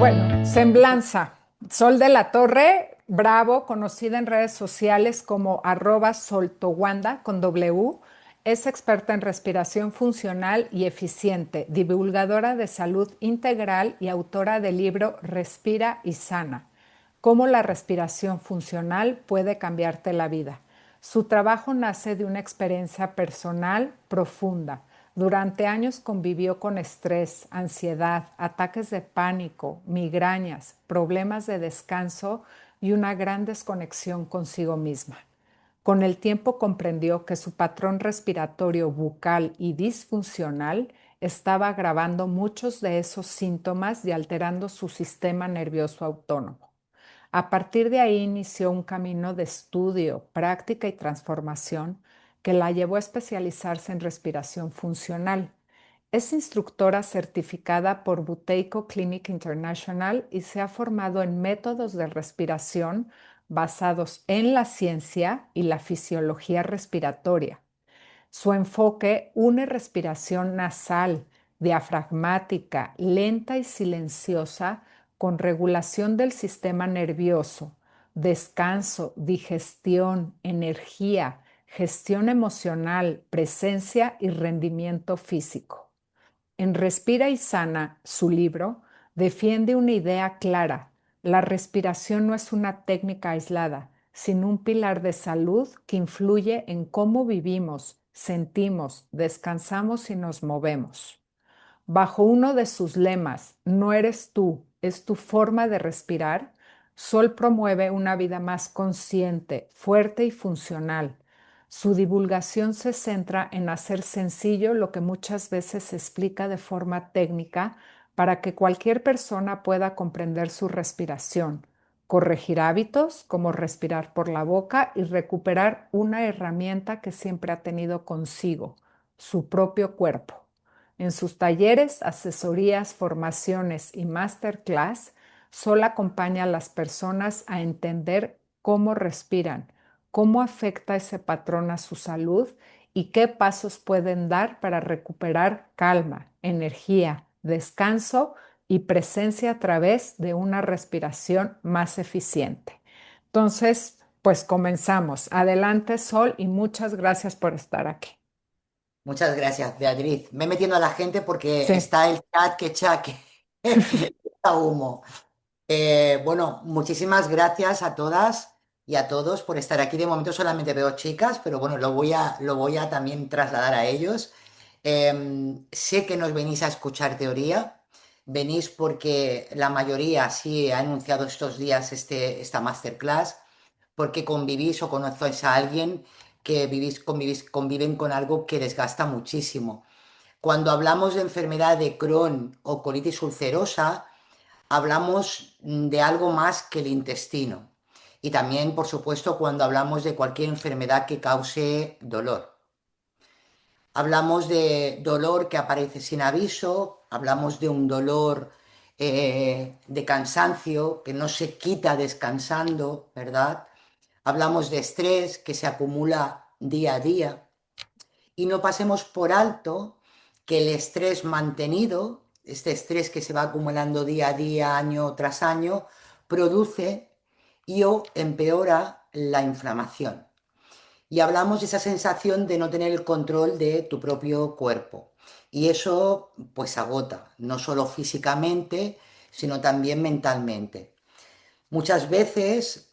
Bueno, Semblanza. Sol de la Torre, Bravo, conocida en redes sociales como @soltowanda con W, es experta en respiración funcional y eficiente, divulgadora de salud integral y autora del libro Respira y Sana. Cómo la respiración funcional puede cambiarte la vida. Su trabajo nace de una experiencia personal profunda. Durante años convivió con estrés, ansiedad, ataques de pánico, migrañas, problemas de descanso y una gran desconexión consigo misma. Con el tiempo comprendió que su patrón respiratorio bucal y disfuncional estaba agravando muchos de esos síntomas y alterando su sistema nervioso autónomo. A partir de ahí inició un camino de estudio, práctica y transformación que la llevó a especializarse en respiración funcional. Es instructora certificada por Buteyko Clinic International y se ha formado en métodos de respiración basados en la ciencia y la fisiología respiratoria. Su enfoque une respiración nasal, diafragmática, lenta y silenciosa con regulación del sistema nervioso, descanso, digestión, energía, gestión emocional, presencia y rendimiento físico. En Respira y Sana, su libro, defiende una idea clara. La respiración no es una técnica aislada, sino un pilar de salud que influye en cómo vivimos, sentimos, descansamos y nos movemos. Bajo uno de sus lemas, no eres tú, es tu forma de respirar, Sol promueve una vida más consciente, fuerte y funcional. Su divulgación se centra en hacer sencillo lo que muchas veces se explica de forma técnica para que cualquier persona pueda comprender su respiración, corregir hábitos como respirar por la boca y recuperar una herramienta que siempre ha tenido consigo, su propio cuerpo. En sus talleres, asesorías, formaciones y masterclass, Sol acompaña a las personas a entender cómo respiran, cómo afecta ese patrón a su salud y qué pasos pueden dar para recuperar calma, energía, descanso y presencia a través de una respiración más eficiente. Entonces, pues comenzamos. Adelante, Sol, y muchas gracias por estar aquí. Muchas gracias, Beatriz. Me metiendo a la gente porque Sí. está el chat que chaque. Está humo. Bueno, muchísimas gracias a todas y a todos por estar aquí. De momento solamente veo chicas, pero bueno, lo voy a también trasladar a ellos. Sé que nos venís a escuchar teoría. Venís porque la mayoría sí ha anunciado estos días esta masterclass porque convivís o conocéis a alguien que conviven con algo que desgasta muchísimo. Cuando hablamos de enfermedad de Crohn o colitis ulcerosa, hablamos de algo más que el intestino. Y también, por supuesto, cuando hablamos de cualquier enfermedad que cause dolor. Hablamos de dolor que aparece sin aviso, hablamos de un dolor de cansancio que no se quita descansando, ¿verdad? Hablamos de estrés que se acumula día a día y no pasemos por alto que el estrés mantenido, este estrés que se va acumulando día a día, año tras año, produce y o empeora la inflamación. Y hablamos de esa sensación de no tener el control de tu propio cuerpo. Y eso pues agota, no solo físicamente, sino también mentalmente. Muchas veces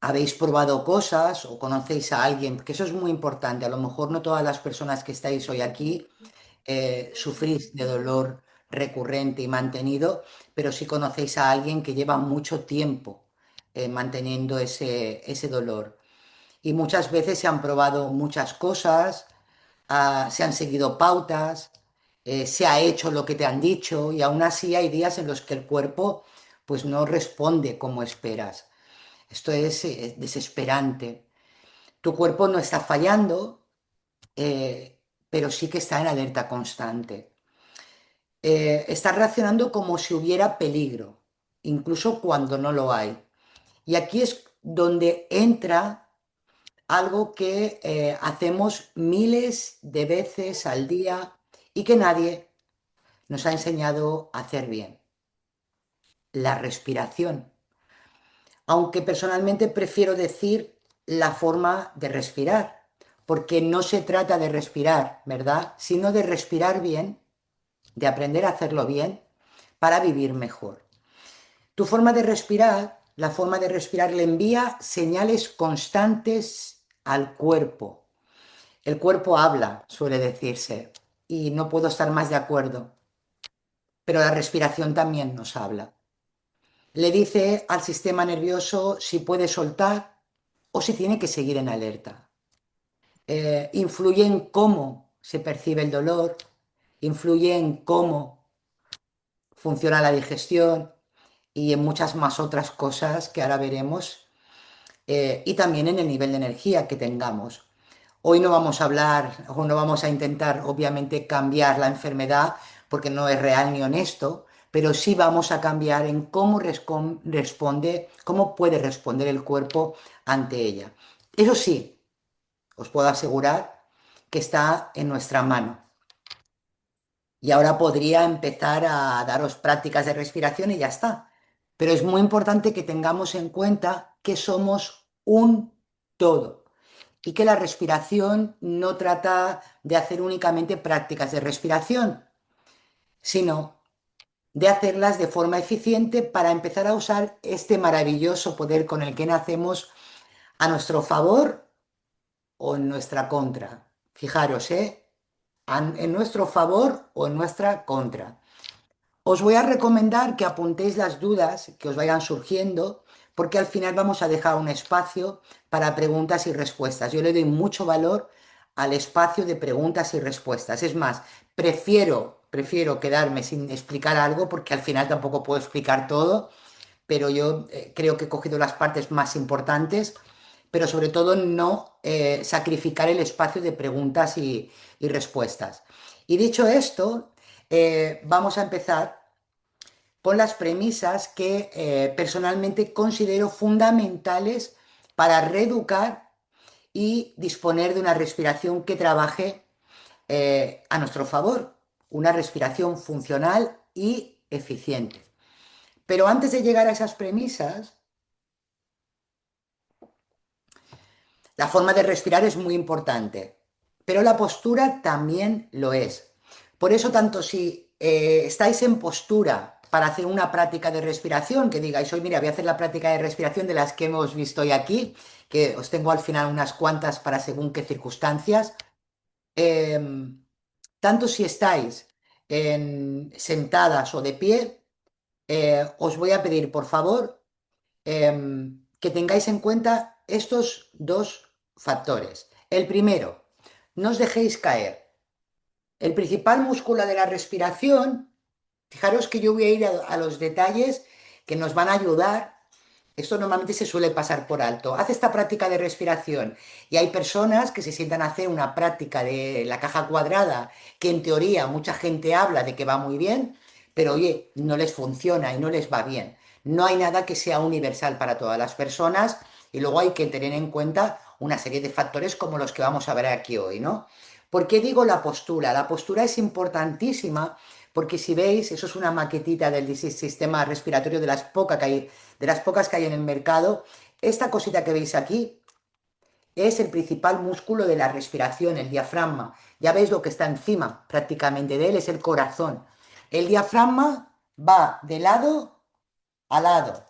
habéis probado cosas o conocéis a alguien, porque eso es muy importante. A lo mejor no todas las personas que estáis hoy aquí sufrís de dolor recurrente y mantenido, pero sí conocéis a alguien que lleva mucho tiempo manteniendo ese dolor. Y muchas veces se han probado muchas cosas, se han seguido pautas, se ha hecho lo que te han dicho y aún así hay días en los que el cuerpo pues no responde como esperas. Esto es desesperante. Tu cuerpo no está fallando, pero sí que está en alerta constante. Está reaccionando como si hubiera peligro, incluso cuando no lo hay. Y aquí es donde entra algo que hacemos miles de veces al día y que nadie nos ha enseñado a hacer bien. la respiración. Aunque personalmente prefiero decir la forma de respirar, porque no se trata de respirar, ¿verdad? Sino de respirar bien, de aprender a hacerlo bien para vivir mejor. Tu forma de respirar, la forma de respirar le envía señales constantes al cuerpo. El cuerpo habla, suele decirse, y no puedo estar más de acuerdo, pero la respiración también nos habla. Le dice al sistema nervioso si puede soltar o si tiene que seguir en alerta. Influye en cómo se percibe el dolor, influye en cómo funciona la digestión y en muchas más otras cosas que ahora veremos, y también en el nivel de energía que tengamos. Hoy no vamos a hablar o no vamos a intentar, obviamente, cambiar la enfermedad porque no es real ni honesto, pero sí vamos a cambiar en cómo responde, cómo puede responder el cuerpo ante ella. Eso sí, os puedo asegurar que está en nuestra mano. Y ahora podría empezar a daros prácticas de respiración y ya está. Pero es muy importante que tengamos en cuenta que somos un todo y que la respiración no trata de hacer únicamente prácticas de respiración, sino de hacerlas de forma eficiente para empezar a usar este maravilloso poder con el que nacemos a nuestro favor o en nuestra contra. Fijaros, en nuestro favor o en nuestra contra. Os voy a recomendar que apuntéis las dudas que os vayan surgiendo, porque al final vamos a dejar un espacio para preguntas y respuestas. Yo le doy mucho valor al espacio de preguntas y respuestas. Es más, prefiero quedarme sin explicar algo, porque al final tampoco puedo explicar todo, pero yo creo que he cogido las partes más importantes, pero sobre todo no sacrificar el espacio de preguntas y respuestas. Y dicho esto, vamos a empezar con las premisas que personalmente considero fundamentales para reeducar y disponer de una respiración que trabaje a nuestro favor, una respiración funcional y eficiente. Pero antes de llegar a esas premisas, la forma de respirar es muy importante, pero la postura también lo es. Por eso, tanto si estáis en postura para hacer una práctica de respiración, que digáis, hoy mira, voy a hacer la práctica de respiración de las que hemos visto hoy aquí, que os tengo al final unas cuantas para según qué circunstancias, eh, tanto si estáis sentadas o de pie, os voy a pedir, por favor, que tengáis en cuenta estos dos factores. El primero, no os dejéis caer. El principal músculo de la respiración, fijaros que yo voy a ir a los detalles que nos van a ayudar. Esto normalmente se suele pasar por alto. Haz esta práctica de respiración y hay personas que se sientan a hacer una práctica de la caja cuadrada, que en teoría mucha gente habla de que va muy bien, pero oye, no les funciona y no les va bien. No hay nada que sea universal para todas las personas y luego hay que tener en cuenta una serie de factores como los que vamos a ver aquí hoy, ¿no? ¿Por qué digo la postura? La postura es importantísima porque si veis, eso es una maquetita del sistema respiratorio de las pocas que hay en el mercado. Esta cosita que veis aquí es el principal músculo de la respiración, el diafragma. Ya veis lo que está encima prácticamente de él, es el corazón. El diafragma va de lado a lado,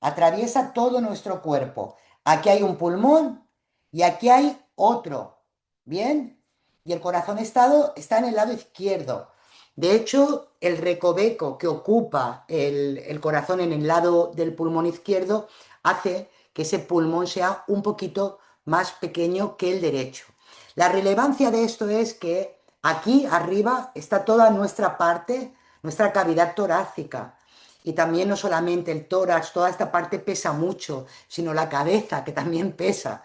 atraviesa todo nuestro cuerpo. Aquí hay un pulmón y aquí hay otro. ¿Bien? Y el corazón está en el lado izquierdo. De hecho, el recoveco que ocupa el corazón en el lado del pulmón izquierdo hace que ese pulmón sea un poquito más pequeño que el derecho. La relevancia de esto es que aquí arriba está toda nuestra parte, nuestra cavidad torácica. Y también no solamente el tórax, toda esta parte pesa mucho, sino la cabeza, que también pesa.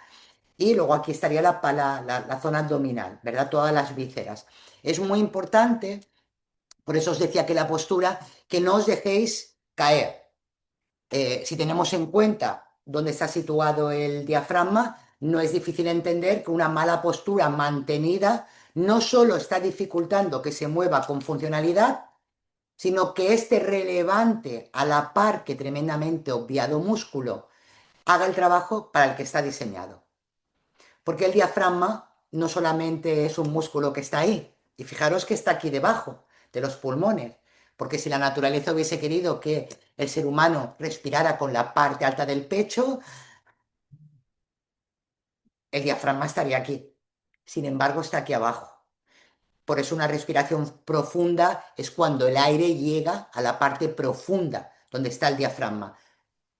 Y luego aquí estaría la zona abdominal, ¿verdad? Todas las vísceras. Es muy importante, por eso os decía que la postura, que no os dejéis caer. Si tenemos en cuenta dónde está situado el diafragma, no es difícil entender que una mala postura mantenida no solo está dificultando que se mueva con funcionalidad, sino que este relevante a la par que tremendamente obviado músculo haga el trabajo para el que está diseñado. Porque el diafragma no solamente es un músculo que está ahí, y fijaros que está aquí debajo de los pulmones, porque si la naturaleza hubiese querido que el ser humano respirara con la parte alta del pecho, el diafragma estaría aquí. Sin embargo, está aquí abajo. Por eso una respiración profunda es cuando el aire llega a la parte profunda, donde está el diafragma.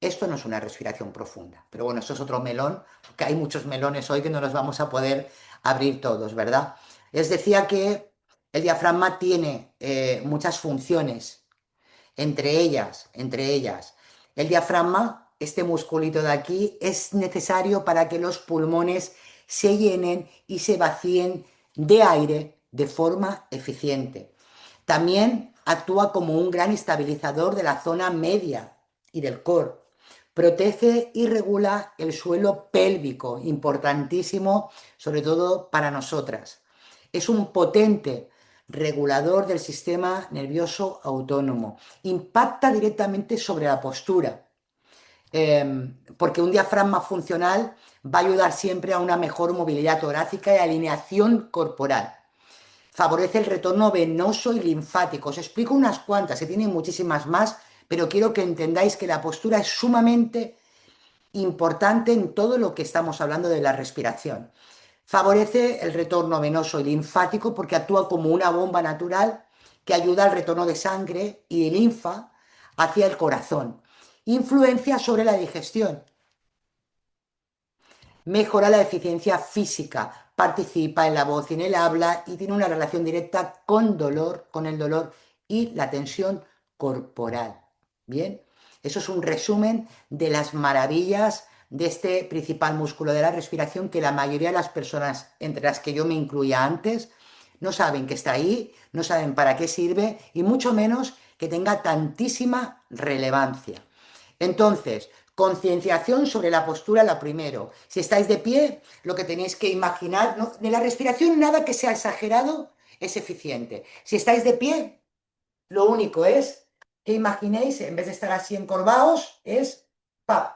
Esto no es una respiración profunda, pero bueno, esto es otro melón, porque hay muchos melones hoy que no los vamos a poder abrir todos, ¿verdad? Les decía que el diafragma tiene muchas funciones, entre ellas, el diafragma, este musculito de aquí, es necesario para que los pulmones se llenen y se vacíen de aire de forma eficiente. También actúa como un gran estabilizador de la zona media y del core. Protege y regula el suelo pélvico, importantísimo, sobre todo para nosotras. Es un potente regulador del sistema nervioso autónomo. Impacta directamente sobre la postura, porque un diafragma funcional va a ayudar siempre a una mejor movilidad torácica y alineación corporal. Favorece el retorno venoso y linfático. Os explico unas cuantas, se tienen muchísimas más, pero quiero que entendáis que la postura es sumamente importante en todo lo que estamos hablando de la respiración. Favorece el retorno venoso y linfático porque actúa como una bomba natural que ayuda al retorno de sangre y de linfa hacia el corazón. Influencia sobre la digestión. Mejora la eficiencia física, participa en la voz y en el habla y tiene una relación directa con el dolor y la tensión corporal. Bien, eso es un resumen de las maravillas de este principal músculo de la respiración que la mayoría de las personas, entre las que yo me incluía antes, no saben que está ahí, no saben para qué sirve y mucho menos que tenga tantísima relevancia. Entonces, concienciación sobre la postura, la primero. Si estáis de pie, lo que tenéis que imaginar, ¿no? De la respiración, nada que sea exagerado es eficiente. Si estáis de pie, lo único es que imaginéis, en vez de estar así encorvados, es ¡pap!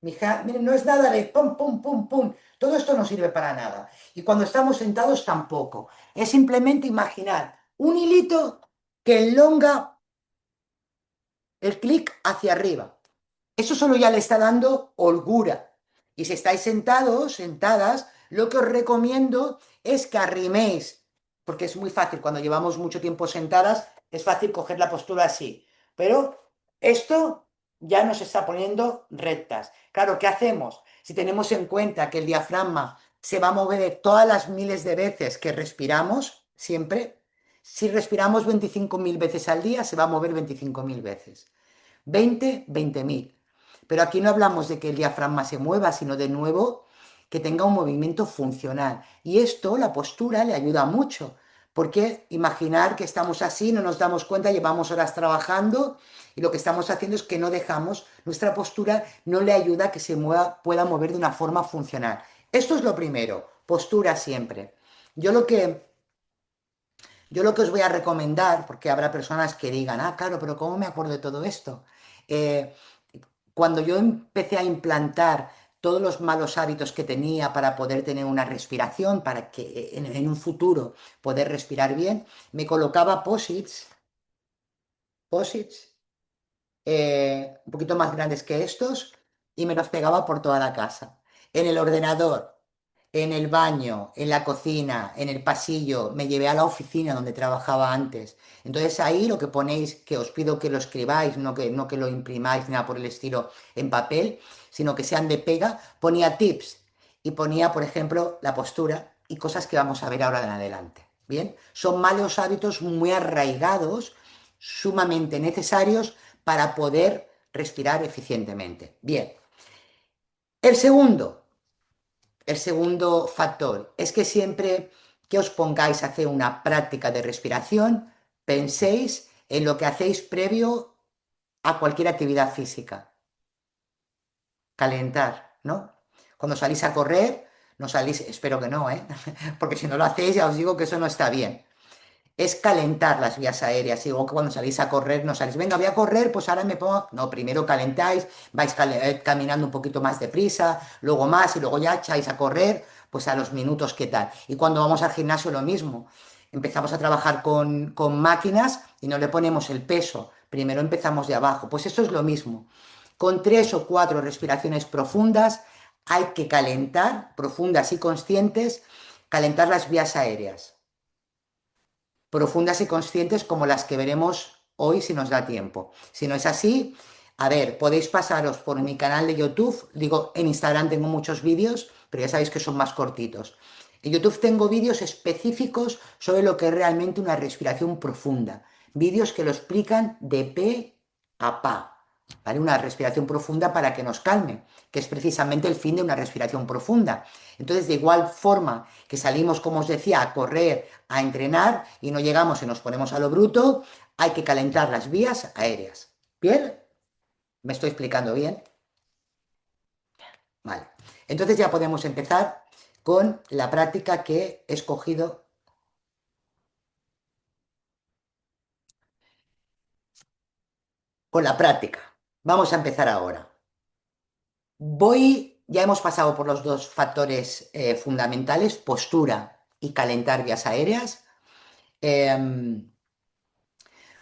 Miren, no es nada de pum, pum, pum, pum. Todo esto no sirve para nada. Y cuando estamos sentados tampoco. Es simplemente imaginar un hilito que elonga el clic hacia arriba. Eso solo ya le está dando holgura. Y si estáis sentados, sentadas, lo que os recomiendo es que arriméis, porque es muy fácil, cuando llevamos mucho tiempo sentadas, es fácil coger la postura así. Pero esto ya nos está poniendo rectas. Claro, ¿qué hacemos? Si tenemos en cuenta que el diafragma se va a mover todas las miles de veces que respiramos, siempre, si respiramos 25.000 veces al día, se va a mover 25.000 veces. 20.000. Pero aquí no hablamos de que el diafragma se mueva, sino de nuevo que tenga un movimiento funcional. Y esto, la postura, le ayuda mucho, porque imaginar que estamos así, no nos damos cuenta, llevamos horas trabajando y lo que estamos haciendo es que no dejamos, nuestra postura no le ayuda a que se mueva, pueda mover de una forma funcional. Esto es lo primero, postura siempre. Yo lo que yo lo que os voy a recomendar, porque habrá personas que digan, ah, claro, pero ¿cómo me acuerdo de todo esto? Eh, Cuando yo empecé a implantar todos los malos hábitos que tenía para poder tener una respiración, para que en un futuro poder respirar bien, me colocaba posits un poquito más grandes que estos y me los pegaba por toda la casa. En el ordenador, en el baño, en la cocina, en el pasillo, me llevé a la oficina donde trabajaba antes. Entonces ahí lo que ponéis, que os pido que lo escribáis, no que lo imprimáis ni nada por el estilo en papel, sino que sean de pega, ponía tips y ponía, por ejemplo, la postura y cosas que vamos a ver ahora en adelante. Bien, son malos hábitos muy arraigados, sumamente necesarios para poder respirar eficientemente. Bien, el segundo, el segundo factor es que siempre que os pongáis a hacer una práctica de respiración, penséis en lo que hacéis previo a cualquier actividad física. Calentar, ¿no? Cuando salís a correr, no salís, espero que no, ¿eh? Porque si no lo hacéis, ya os digo que eso no está bien. es calentar las vías aéreas. Igual que cuando salís a correr, no salís, venga, voy a correr, pues ahora me pongo. No, primero calentáis, vais caminando un poquito más deprisa, luego más y luego ya echáis a correr, pues a los minutos, ¿qué tal? Y cuando vamos al gimnasio, lo mismo. Empezamos a trabajar con máquinas y no le ponemos el peso. Primero empezamos de abajo. Pues eso es lo mismo. Con 3 o 4 respiraciones profundas hay que calentar, profundas y conscientes, calentar las vías aéreas profundas y conscientes como las que veremos hoy si nos da tiempo. Si no es así, a ver, podéis pasaros por mi canal de YouTube, digo, en Instagram tengo muchos vídeos, pero ya sabéis que son más cortitos. En YouTube tengo vídeos específicos sobre lo que es realmente una respiración profunda, vídeos que lo explican de pe a pa. ¿Vale? Una respiración profunda para que nos calme, que es precisamente el fin de una respiración profunda. Entonces, de igual forma que salimos, como os decía, a correr, a entrenar y no llegamos y nos ponemos a lo bruto, hay que calentar las vías aéreas. ¿Bien? ¿Me estoy explicando bien? Vale. Entonces ya podemos empezar con la práctica que he escogido. Con la práctica. Vamos a empezar ahora. Ya hemos pasado por los dos factores fundamentales, postura y calentar vías aéreas. Em,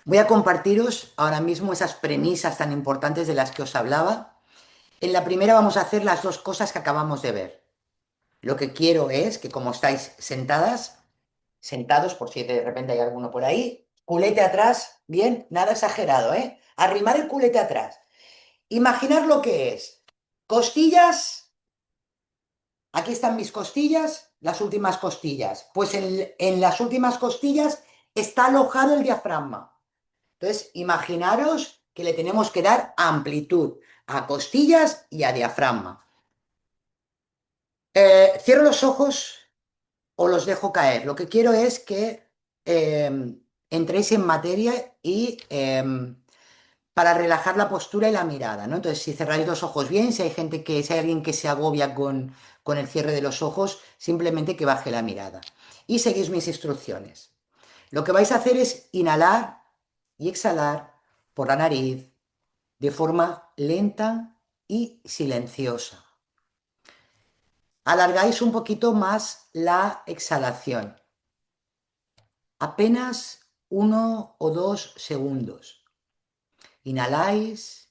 Voy a compartiros ahora mismo esas premisas tan importantes de las que os hablaba. En la primera vamos a hacer las dos cosas que acabamos de ver. Lo que quiero es que como estáis sentadas, sentados, por si de repente hay alguno por ahí, culete atrás, bien, nada exagerado, ¿eh? Arrimar el culete atrás. Imaginar lo que es. Costillas, aquí están mis costillas, las últimas costillas. Pues en las últimas costillas está alojado el diafragma. Entonces, imaginaros que le tenemos que dar amplitud a costillas y a diafragma. Cierro los ojos o los dejo caer. Lo que quiero es que entréis en materia y para relajar la postura y la mirada, ¿no? Entonces, si cerráis los ojos bien, si hay alguien que se agobia con el cierre de los ojos, simplemente que baje la mirada. Y seguís mis instrucciones. Lo que vais a hacer es inhalar y exhalar por la nariz de forma lenta y silenciosa. Alargáis un poquito más la exhalación, apenas 1 o 2 segundos. Inhaláis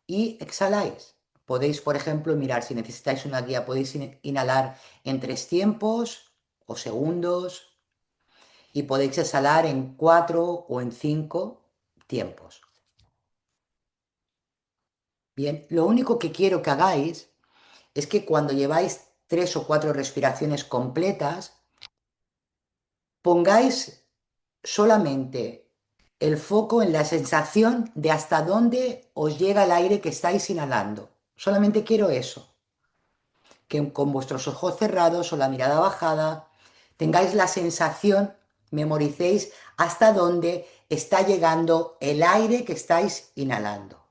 y exhaláis. Podéis, por ejemplo, mirar, si necesitáis una guía, podéis inhalar en 3 tiempos o segundos y podéis exhalar en 4 o en 5 tiempos. Bien, lo único que quiero que hagáis es que cuando lleváis 3 o 4 respiraciones completas, pongáis solamente el foco en la sensación de hasta dónde os llega el aire que estáis inhalando. Solamente quiero eso, que con vuestros ojos cerrados o la mirada bajada tengáis la sensación, memoricéis hasta dónde está llegando el aire que estáis inhalando.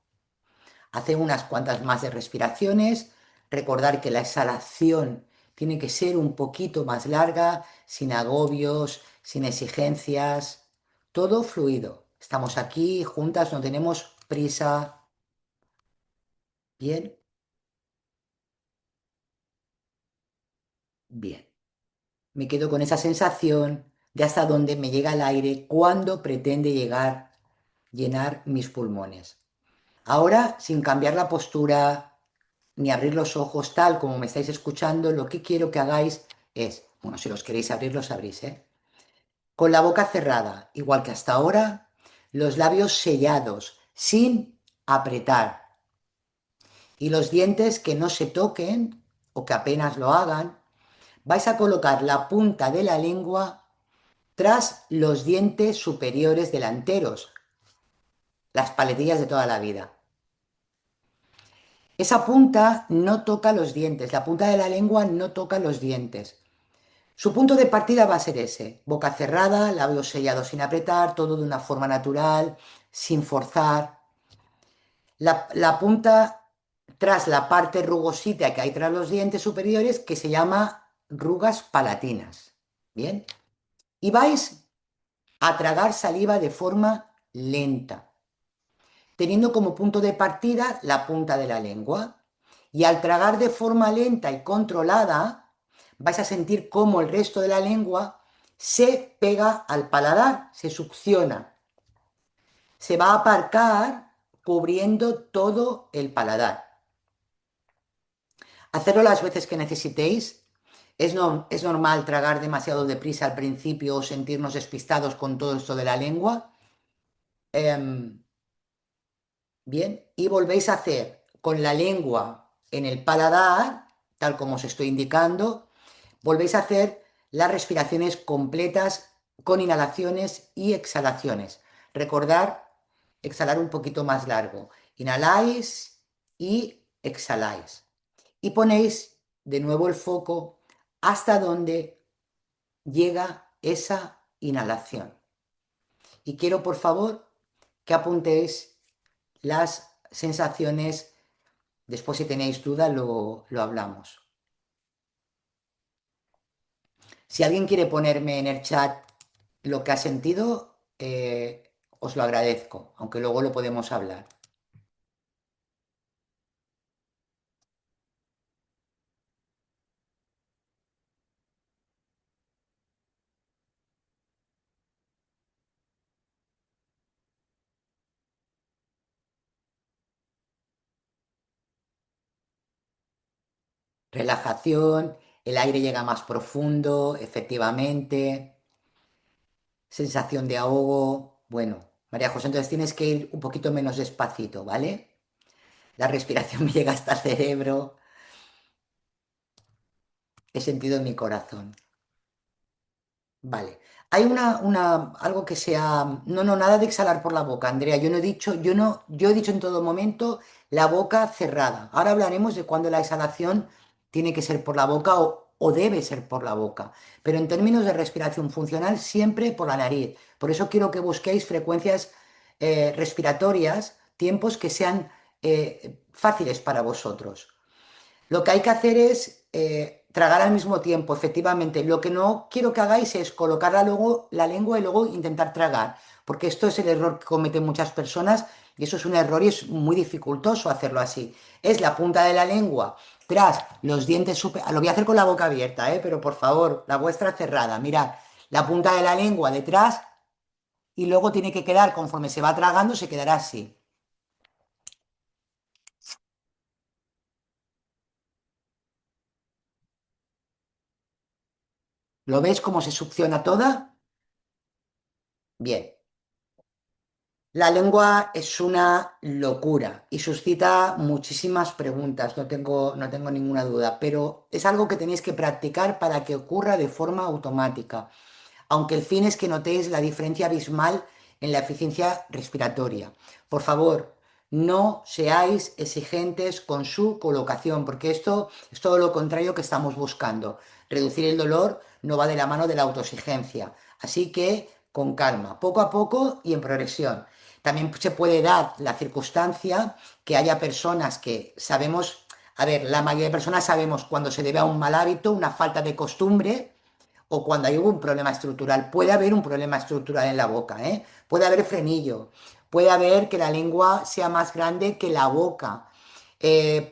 Haced unas cuantas más de respiraciones. Recordar que la exhalación tiene que ser un poquito más larga, sin agobios, sin exigencias, todo fluido. Estamos aquí juntas, no tenemos prisa. Bien, bien. Me quedo con esa sensación de hasta dónde me llega el aire cuando pretende llegar, llenar mis pulmones. Ahora, sin cambiar la postura ni abrir los ojos tal como me estáis escuchando, lo que quiero que hagáis es, bueno, si los queréis abrir, los abrís, ¿eh? Con la boca cerrada, igual que hasta ahora, los labios sellados, sin apretar, y los dientes que no se toquen o que apenas lo hagan, vais a colocar la punta de la lengua tras los dientes superiores delanteros, las paletillas de toda la vida. Esa punta no toca los dientes, la punta de la lengua no toca los dientes. Su punto de partida va a ser ese, boca cerrada, labios sellados sin apretar, todo de una forma natural, sin forzar. La punta tras la parte rugosita que hay tras los dientes superiores que se llama rugas palatinas. ¿Bien? Y vais a tragar saliva de forma lenta, teniendo como punto de partida la punta de la lengua. Y al tragar de forma lenta y controlada, vais a sentir cómo el resto de la lengua se pega al paladar, se succiona, se va a aparcar cubriendo todo el paladar. Hacerlo las veces que necesitéis. Es normal tragar demasiado deprisa al principio o sentirnos despistados con todo esto de la lengua. Em, Bien, y volvéis a hacer con la lengua en el paladar, tal como os estoy indicando, volvéis a hacer las respiraciones completas con inhalaciones y exhalaciones. Recordar, exhalar un poquito más largo. Inhaláis y exhaláis. Y ponéis de nuevo el foco hasta donde llega esa inhalación. Y quiero, por favor, que apuntéis las sensaciones. Después, si tenéis duda, lo hablamos. Si alguien quiere ponerme en el chat lo que ha sentido, os lo agradezco, aunque luego lo podemos hablar. Relajación, el aire llega más profundo, efectivamente. Sensación de ahogo. Bueno, María José, entonces tienes que ir un poquito menos despacito, ¿vale? La respiración me llega hasta el cerebro. He sentido en mi corazón. Vale. Hay algo que sea. No, no, nada de exhalar por la boca, Andrea. Yo no he dicho, yo no, yo he dicho en todo momento la boca cerrada. Ahora hablaremos de cuándo la exhalación tiene que ser por la boca o debe ser por la boca. Pero en términos de respiración funcional, siempre por la nariz. Por eso quiero que busquéis frecuencias respiratorias, tiempos que sean fáciles para vosotros. Lo que hay que hacer es tragar al mismo tiempo, efectivamente. Lo que no quiero que hagáis es colocar luego la lengua y luego intentar tragar, porque esto es el error que cometen muchas personas y eso es un error y es muy dificultoso hacerlo así. Es la punta de la lengua tras los dientes Lo voy a hacer con la boca abierta, pero por favor, la vuestra cerrada. Mirad, la punta de la lengua detrás y luego tiene que quedar, conforme se va tragando, se quedará así. ¿Lo ves cómo se succiona toda? Bien. La lengua es una locura y suscita muchísimas preguntas, no tengo ninguna duda, pero es algo que tenéis que practicar para que ocurra de forma automática, aunque el fin es que notéis la diferencia abismal en la eficiencia respiratoria. Por favor, no seáis exigentes con su colocación, porque esto es todo lo contrario que estamos buscando. Reducir el dolor no va de la mano de la autoexigencia, así que con calma, poco a poco y en progresión. También se puede dar la circunstancia que haya personas que sabemos, a ver, la mayoría de personas sabemos cuando se debe a un mal hábito, una falta de costumbre, o cuando hay un problema estructural. Puede haber un problema estructural en la boca, ¿eh? Puede haber frenillo, puede haber que la lengua sea más grande que la boca,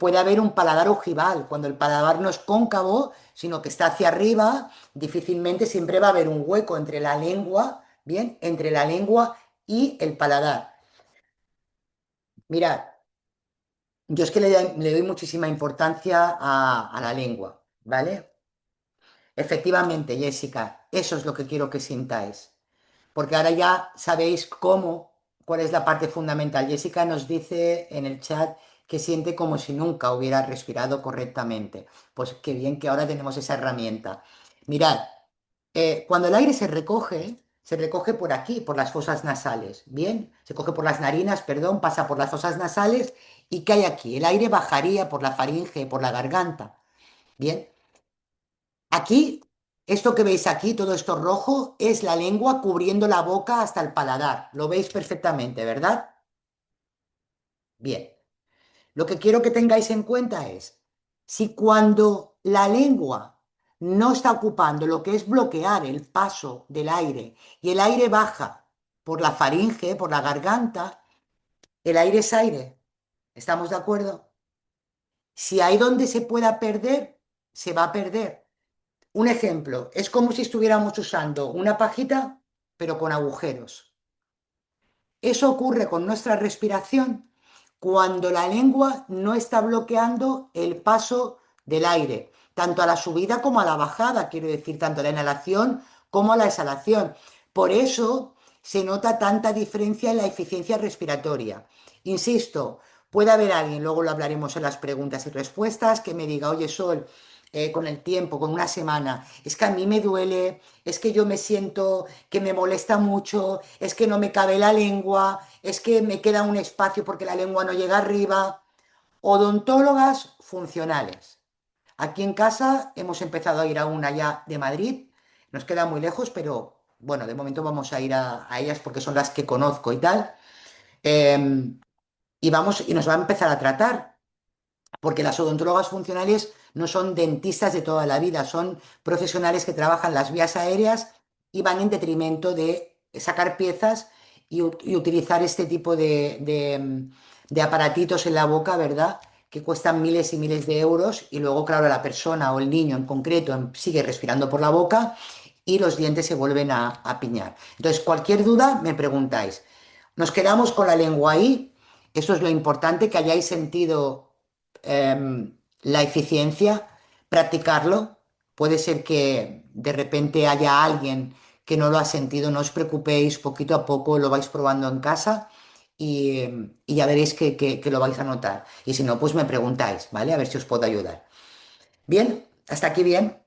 puede haber un paladar ojival, cuando el paladar no es cóncavo, sino que está hacia arriba, difícilmente siempre va a haber un hueco entre la lengua, ¿bien? Entre la lengua y el paladar. Mirad, yo es que le doy muchísima importancia a la lengua, ¿vale? Efectivamente, Jessica, eso es lo que quiero que sintáis. Porque ahora ya sabéis cuál es la parte fundamental. Jessica nos dice en el chat que siente como si nunca hubiera respirado correctamente. Pues qué bien que ahora tenemos esa herramienta. Mirad, cuando el aire se recoge por aquí, por las fosas nasales. Bien, se coge por las narinas, perdón, pasa por las fosas nasales. ¿Y qué hay aquí? El aire bajaría por la faringe, por la garganta. Bien, aquí, esto que veis aquí, todo esto rojo, es la lengua cubriendo la boca hasta el paladar. Lo veis perfectamente, ¿verdad? Bien. Lo que quiero que tengáis en cuenta es, si cuando la lengua no está ocupando lo que es bloquear el paso del aire y el aire baja por la faringe, por la garganta, el aire es aire. ¿Estamos de acuerdo? Si hay donde se pueda perder, se va a perder. Un ejemplo, es como si estuviéramos usando una pajita, pero con agujeros. Eso ocurre con nuestra respiración cuando la lengua no está bloqueando el paso del aire, tanto a la subida como a la bajada, quiero decir, tanto a la inhalación como a la exhalación. Por eso se nota tanta diferencia en la eficiencia respiratoria. Insisto, puede haber alguien, luego lo hablaremos en las preguntas y respuestas, que me diga, oye Sol, con el tiempo, con una semana, es que a mí me duele, es que yo me siento que me molesta mucho, es que no me cabe la lengua, es que me queda un espacio porque la lengua no llega arriba. Odontólogas funcionales. Aquí en casa hemos empezado a ir a una ya de Madrid, nos queda muy lejos, pero bueno, de momento vamos a ir a ellas porque son las que conozco y tal. Eh, y vamos, y nos va a empezar a tratar porque las odontólogas funcionales no son dentistas de toda la vida, son profesionales que trabajan las vías aéreas y van en detrimento de sacar piezas y utilizar este tipo de aparatitos en la boca, ¿verdad? Que cuestan miles y miles de euros y luego, claro, la persona o el niño en concreto sigue respirando por la boca y los dientes se vuelven a piñar. Entonces, cualquier duda me preguntáis. Nos quedamos con la lengua ahí. Eso es lo importante, que hayáis sentido la eficiencia, practicarlo. Puede ser que de repente haya alguien que no lo ha sentido, no os preocupéis, poquito a poco lo vais probando en casa y ya veréis que lo vais a notar. Y si no, pues me preguntáis, ¿vale? A ver si os puedo ayudar. Bien, hasta aquí bien.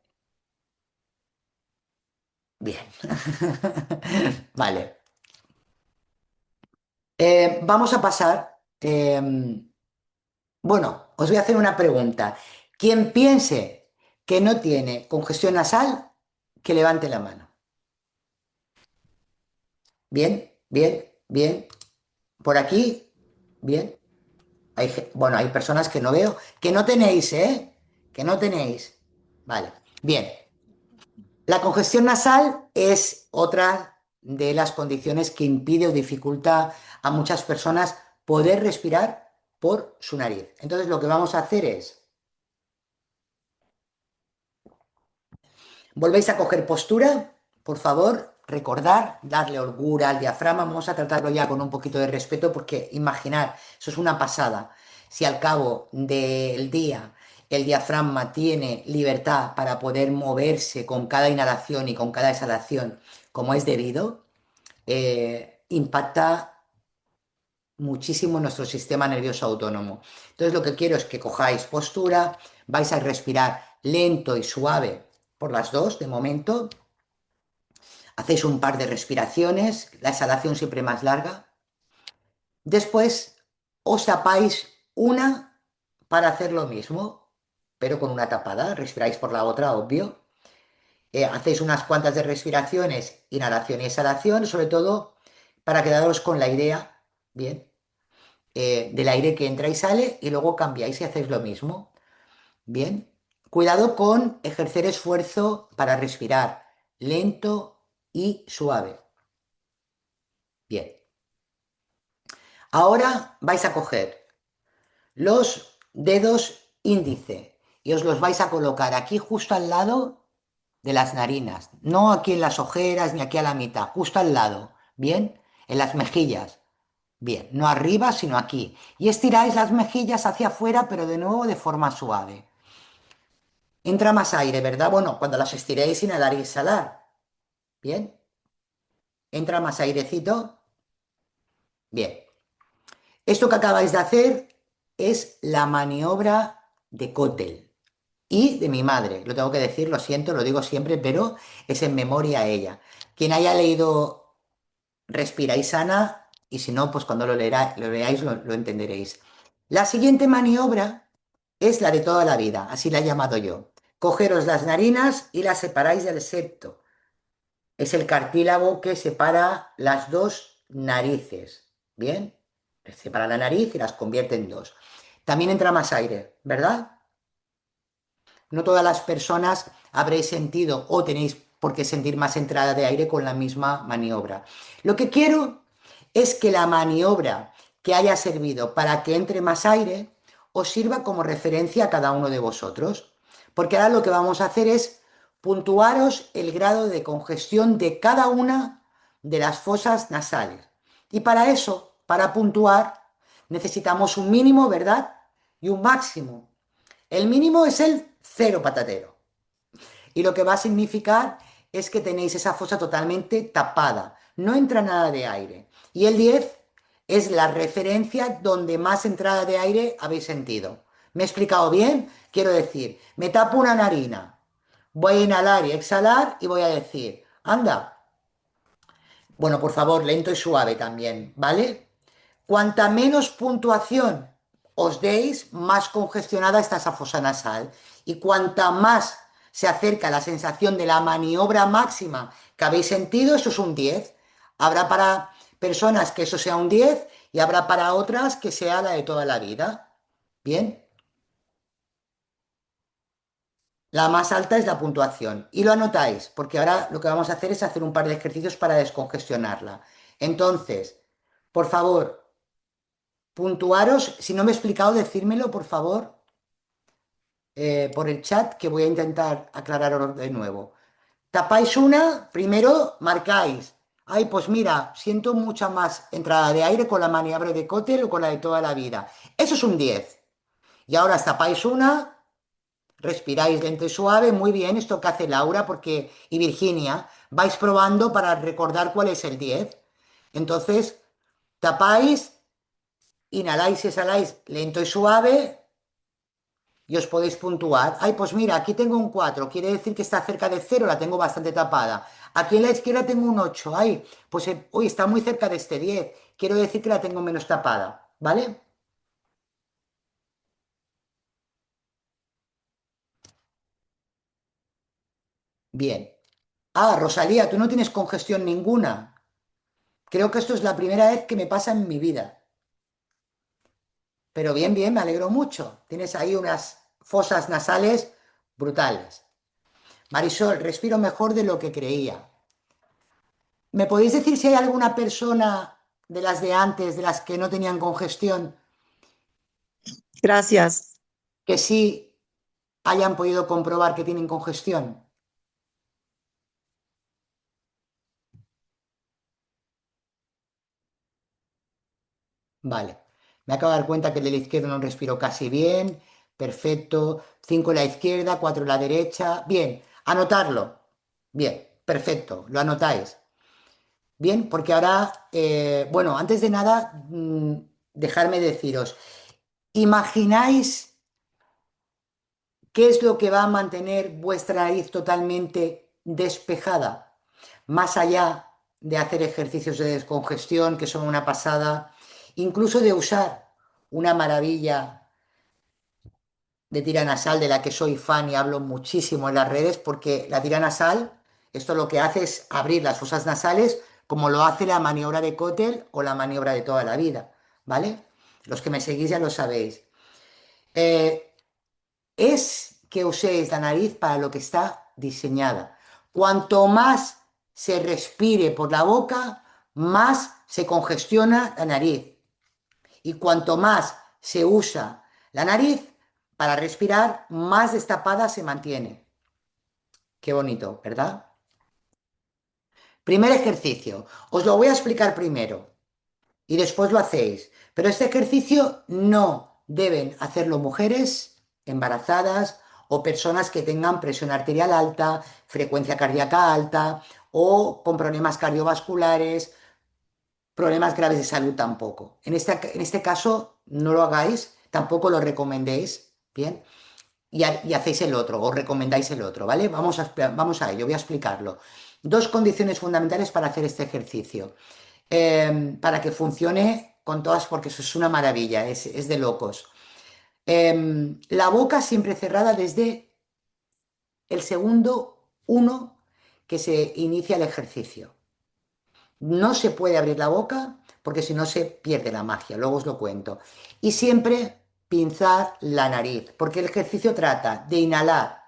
Bien. Vale. Vamos a pasar. Bueno, os voy a hacer una pregunta. Quien piense que no tiene congestión nasal, que levante la mano. Bien, bien, bien. Por aquí, bien. Bueno, hay personas que no veo. Que no tenéis, ¿eh? Que no tenéis. Vale, bien. La congestión nasal es otra de las condiciones que impide o dificulta a muchas personas poder respirar por su nariz. Entonces, lo que vamos a hacer es volvéis a coger postura, por favor, recordar, darle holgura al diafragma. Vamos a tratarlo ya con un poquito de respeto porque imaginar, eso es una pasada. Si al cabo del día el diafragma tiene libertad para poder moverse con cada inhalación y con cada exhalación como es debido, impacta muchísimo nuestro sistema nervioso autónomo. Entonces lo que quiero es que cojáis postura, vais a respirar lento y suave por las dos de momento. Hacéis un par de respiraciones, la exhalación siempre más larga. Después os tapáis una para hacer lo mismo, pero con una tapada. Respiráis por la otra, obvio. Hacéis unas cuantas de respiraciones, inhalación y exhalación, sobre todo para quedaros con la idea, bien, del aire que entra y sale, y luego cambiáis y hacéis lo mismo. Bien. Cuidado con ejercer esfuerzo para respirar lento y suave. Bien. Ahora vais a coger los dedos índice y os los vais a colocar aquí justo al lado de las narinas, no aquí en las ojeras ni aquí a la mitad, justo al lado, ¿bien? En las mejillas, bien, no arriba, sino aquí. Y estiráis las mejillas hacia afuera, pero de nuevo de forma suave. Entra más aire, ¿verdad? Bueno, cuando las estiréis, inhalar y exhalar, ¿bien? Entra más airecito, bien. Esto que acabáis de hacer es la maniobra de Kotel y de mi madre. Lo tengo que decir, lo siento, lo digo siempre, pero es en memoria a ella. Quien haya leído Respira y sana, y si no, pues cuando lo leáis lo entenderéis. La siguiente maniobra es la de toda la vida, así la he llamado yo. Cogeros las narinas y las separáis del septo. Es el cartílago que separa las dos narices. ¿Bien? Separa la nariz y las convierte en dos. También entra más aire, ¿verdad? no todas las personas habréis sentido o tenéis por qué sentir más entrada de aire con la misma maniobra. Lo que quiero es que la maniobra que haya servido para que entre más aire os sirva como referencia a cada uno de vosotros, porque ahora lo que vamos a hacer es puntuaros el grado de congestión de cada una de las fosas nasales. Y para eso, para puntuar, necesitamos un mínimo, ¿verdad? Y un máximo. El mínimo es el cero patatero. Y lo que va a significar es que tenéis esa fosa totalmente tapada. No entra nada de aire. Y el 10 es la referencia donde más entrada de aire habéis sentido. ¿Me he explicado bien? Quiero decir, me tapo una narina, voy a inhalar y exhalar y voy a decir, anda, bueno, por favor, lento y suave también, ¿vale? Cuanta menos puntuación os deis, más congestionada está esa fosa nasal. Y cuanta más se acerca la sensación de la maniobra máxima que habéis sentido, eso es un 10. Habrá para personas que eso sea un 10 y habrá para otras que sea la de toda la vida. Bien, la más alta es la puntuación. Y lo anotáis, porque ahora lo que vamos a hacer es hacer un par de ejercicios para descongestionarla. Entonces, por favor, puntuaros. Si no me he explicado, decírmelo, por favor, por el chat, que voy a intentar aclararos de nuevo. Tapáis una, primero marcáis. Ay, pues mira, siento mucha más entrada de aire con la maniobra de Cottel o con la de toda la vida. Eso es un 10. Y ahora tapáis una, respiráis lento y suave. Muy bien, esto que hace Laura y Virginia. Vais probando para recordar cuál es el 10. Entonces, tapáis, inhaláis y exhaláis lento y suave y os podéis puntuar. Ay, pues mira, aquí tengo un 4, quiere decir que está cerca de cero, la tengo bastante tapada. Aquí en la izquierda tengo un 8, ay, pues uy, está muy cerca de este 10, quiero decir que la tengo menos tapada, ¿vale? Bien. Ah, Rosalía, tú no tienes congestión ninguna. Creo que esto es la primera vez que me pasa en mi vida. Pero bien, bien, me alegro mucho. Tienes ahí unas fosas nasales brutales. Marisol, respiro mejor de lo que creía. ¿Me podéis decir si hay alguna persona de las de antes, de las que no tenían congestión, Gracias. que sí hayan podido comprobar que tienen congestión? Vale. Me acabo de dar cuenta que el de la izquierda no respiró casi bien. Perfecto. 5 en la izquierda, 4 en la derecha. Bien. Anotarlo. Bien. Perfecto. Lo anotáis. Bien, porque ahora, bueno, antes de nada, dejarme deciros, ¿imagináis qué es lo que va a mantener vuestra nariz totalmente despejada? Más allá de hacer ejercicios de descongestión, que son una pasada, incluso de usar una maravilla de tira nasal de la que soy fan y hablo muchísimo en las redes, porque la tira nasal, esto lo que hace es abrir las fosas nasales como lo hace la maniobra de Cottel o la maniobra de toda la vida, ¿vale? Los que me seguís ya lo sabéis. Eh, es que uséis la nariz para lo que está diseñada. Cuanto más se respire por la boca, más se congestiona la nariz. Y cuanto más se usa la nariz para respirar, más destapada se mantiene. Qué bonito, ¿verdad? Primer ejercicio. Os lo voy a explicar primero y después lo hacéis. Pero este ejercicio no deben hacerlo mujeres embarazadas o personas que tengan presión arterial alta, frecuencia cardíaca alta o con problemas cardiovasculares, problemas graves de salud tampoco. En este caso no lo hagáis, tampoco lo recomendéis, ¿bien? Y hacéis el otro, o recomendáis el otro, ¿vale? Vamos a ello, voy a explicarlo. Dos condiciones fundamentales para hacer este ejercicio, para que funcione con todas, porque eso es una maravilla, es de locos. La boca siempre cerrada desde el segundo uno que se inicia el ejercicio. No se puede abrir la boca porque si no se pierde la magia, luego os lo cuento. Y siempre pinzar la nariz, porque el ejercicio trata de inhalar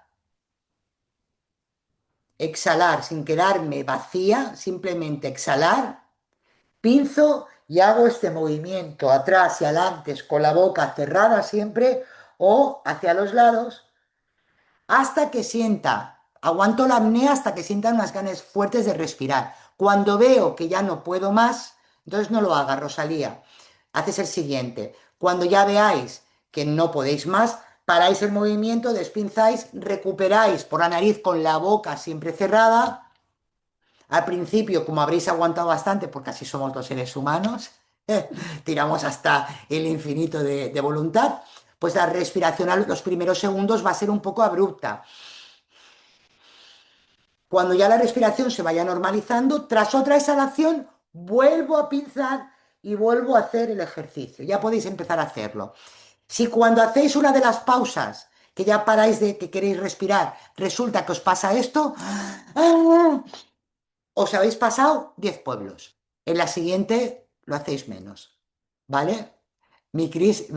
exhalar sin quedarme vacía, simplemente exhalar, pinzo y hago este movimiento atrás y adelante con la boca cerrada siempre o hacia los lados hasta que sienta, aguanto la apnea hasta que sienta unas ganas fuertes de respirar. Cuando veo que ya no puedo más, entonces no lo haga, Rosalía. Haces el siguiente. Cuando ya veáis que no podéis más, paráis el movimiento, despinzáis, recuperáis por la nariz con la boca siempre cerrada. Al principio, como habréis aguantado bastante, porque así somos los seres humanos, tiramos hasta el infinito de voluntad, pues la respiración a los primeros segundos va a ser un poco abrupta. Cuando ya la respiración se vaya normalizando, tras otra exhalación, vuelvo a pinzar y vuelvo a hacer el ejercicio. Ya podéis empezar a hacerlo. Si cuando hacéis una de las pausas, que ya paráis de que queréis respirar, resulta que os pasa esto, os habéis pasado 10 pueblos. En la siguiente lo hacéis menos. ¿Vale? Mi Cris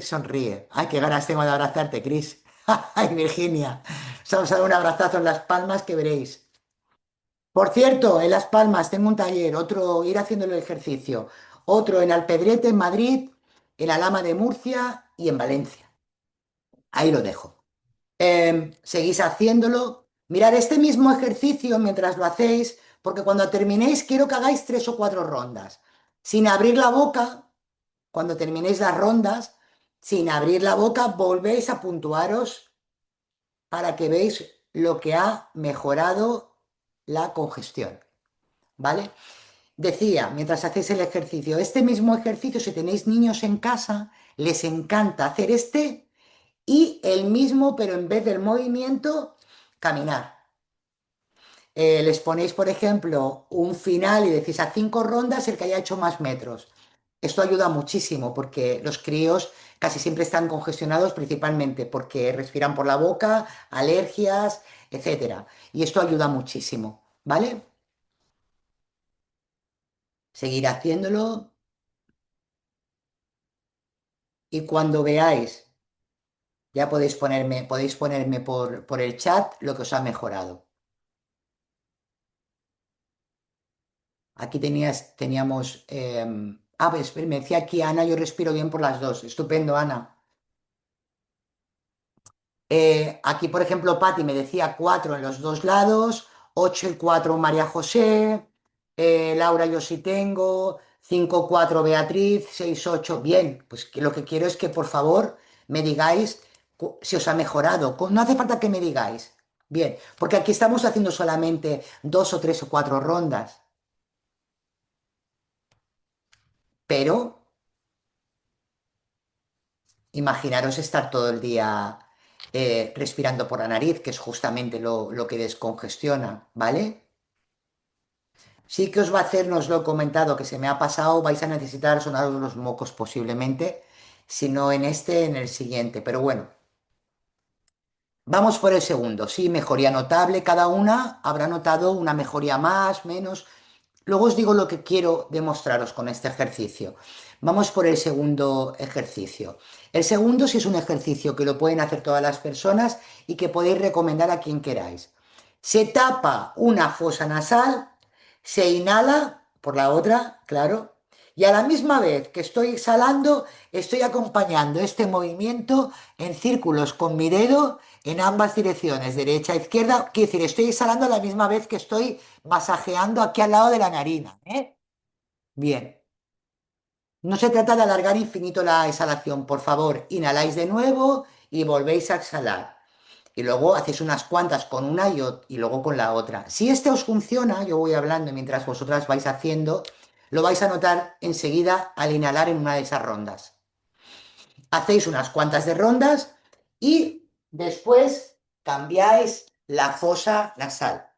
sonríe. Ay, qué ganas tengo de abrazarte, Cris. Ay, Virginia. Os vamos a dar un abrazazo en las palmas que veréis. Por cierto, en Las Palmas tengo un taller, otro, ir haciendo el ejercicio, otro en Alpedrete, en Madrid, en Alhama de Murcia y en Valencia. Ahí lo dejo. Seguís haciéndolo. Mirad este mismo ejercicio mientras lo hacéis, porque cuando terminéis quiero que hagáis 3 o 4 rondas. Sin abrir la boca, cuando terminéis las rondas, sin abrir la boca, volvéis a puntuaros para que veáis lo que ha mejorado la congestión. ¿Vale? Decía, mientras hacéis el ejercicio, este mismo ejercicio, si tenéis niños en casa, les encanta hacer este y el mismo, pero en vez del movimiento, caminar. Les ponéis, por ejemplo, un final y decís a 5 rondas el que haya hecho más metros. Esto ayuda muchísimo porque los críos casi siempre están congestionados principalmente porque respiran por la boca, alergias, etcétera. Y esto ayuda muchísimo, ¿vale? Seguir haciéndolo y cuando veáis, ya podéis ponerme por el chat lo que os ha mejorado. Aquí teníamos. Pues me decía aquí Ana, yo respiro bien por las dos. Estupendo, Ana. Aquí, por ejemplo, Patti me decía 4 en los dos lados, 8 y 4 María José, Laura yo sí tengo, 5-4 Beatriz, 6-8. Bien, pues lo que quiero es que por favor me digáis si os ha mejorado. No hace falta que me digáis. Bien, porque aquí estamos haciendo solamente 2 o 3 o 4 rondas, pero imaginaros estar todo el día respirando por la nariz, que es justamente lo que descongestiona, ¿vale? Sí que os va a hacer, no os lo he comentado, que se me ha pasado, vais a necesitar sonaros los mocos posiblemente, si no en este, en el siguiente, pero bueno, vamos por el segundo, sí, mejoría notable, cada una habrá notado una mejoría más, menos. Luego os digo lo que quiero demostraros con este ejercicio. Vamos por el segundo ejercicio. El segundo sí es un ejercicio que lo pueden hacer todas las personas y que podéis recomendar a quien queráis. Se tapa una fosa nasal, se inhala por la otra, claro, y a la misma vez que estoy exhalando, estoy acompañando este movimiento en círculos con mi dedo en ambas direcciones, derecha e izquierda. Quiero decir, estoy exhalando a la misma vez que estoy masajeando aquí al lado de la narina, ¿eh? Bien. No se trata de alargar infinito la exhalación. Por favor, inhaláis de nuevo y volvéis a exhalar. Y luego hacéis unas cuantas con una y luego con la otra. Si este os funciona, yo voy hablando mientras vosotras vais haciendo, lo vais a notar enseguida al inhalar en una de esas rondas. Hacéis unas cuantas de rondas y después cambiáis la fosa nasal.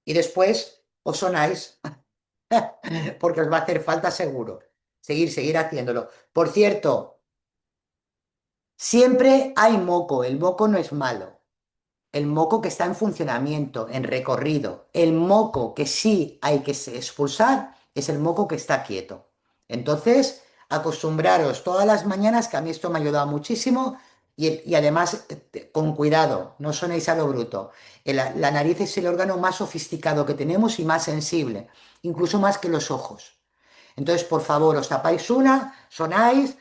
Y después os sonáis porque os va a hacer falta seguro. Seguir haciéndolo. Por cierto, siempre hay moco, el moco no es malo. El moco que está en funcionamiento, en recorrido. El moco que sí hay que expulsar es el moco que está quieto. Entonces, acostumbraros todas las mañanas, que a mí esto me ha ayudado muchísimo, y además, con cuidado, no sonéis a lo bruto. La nariz es el órgano más sofisticado que tenemos y más sensible, incluso más que los ojos. Entonces, por favor, os tapáis una, sonáis,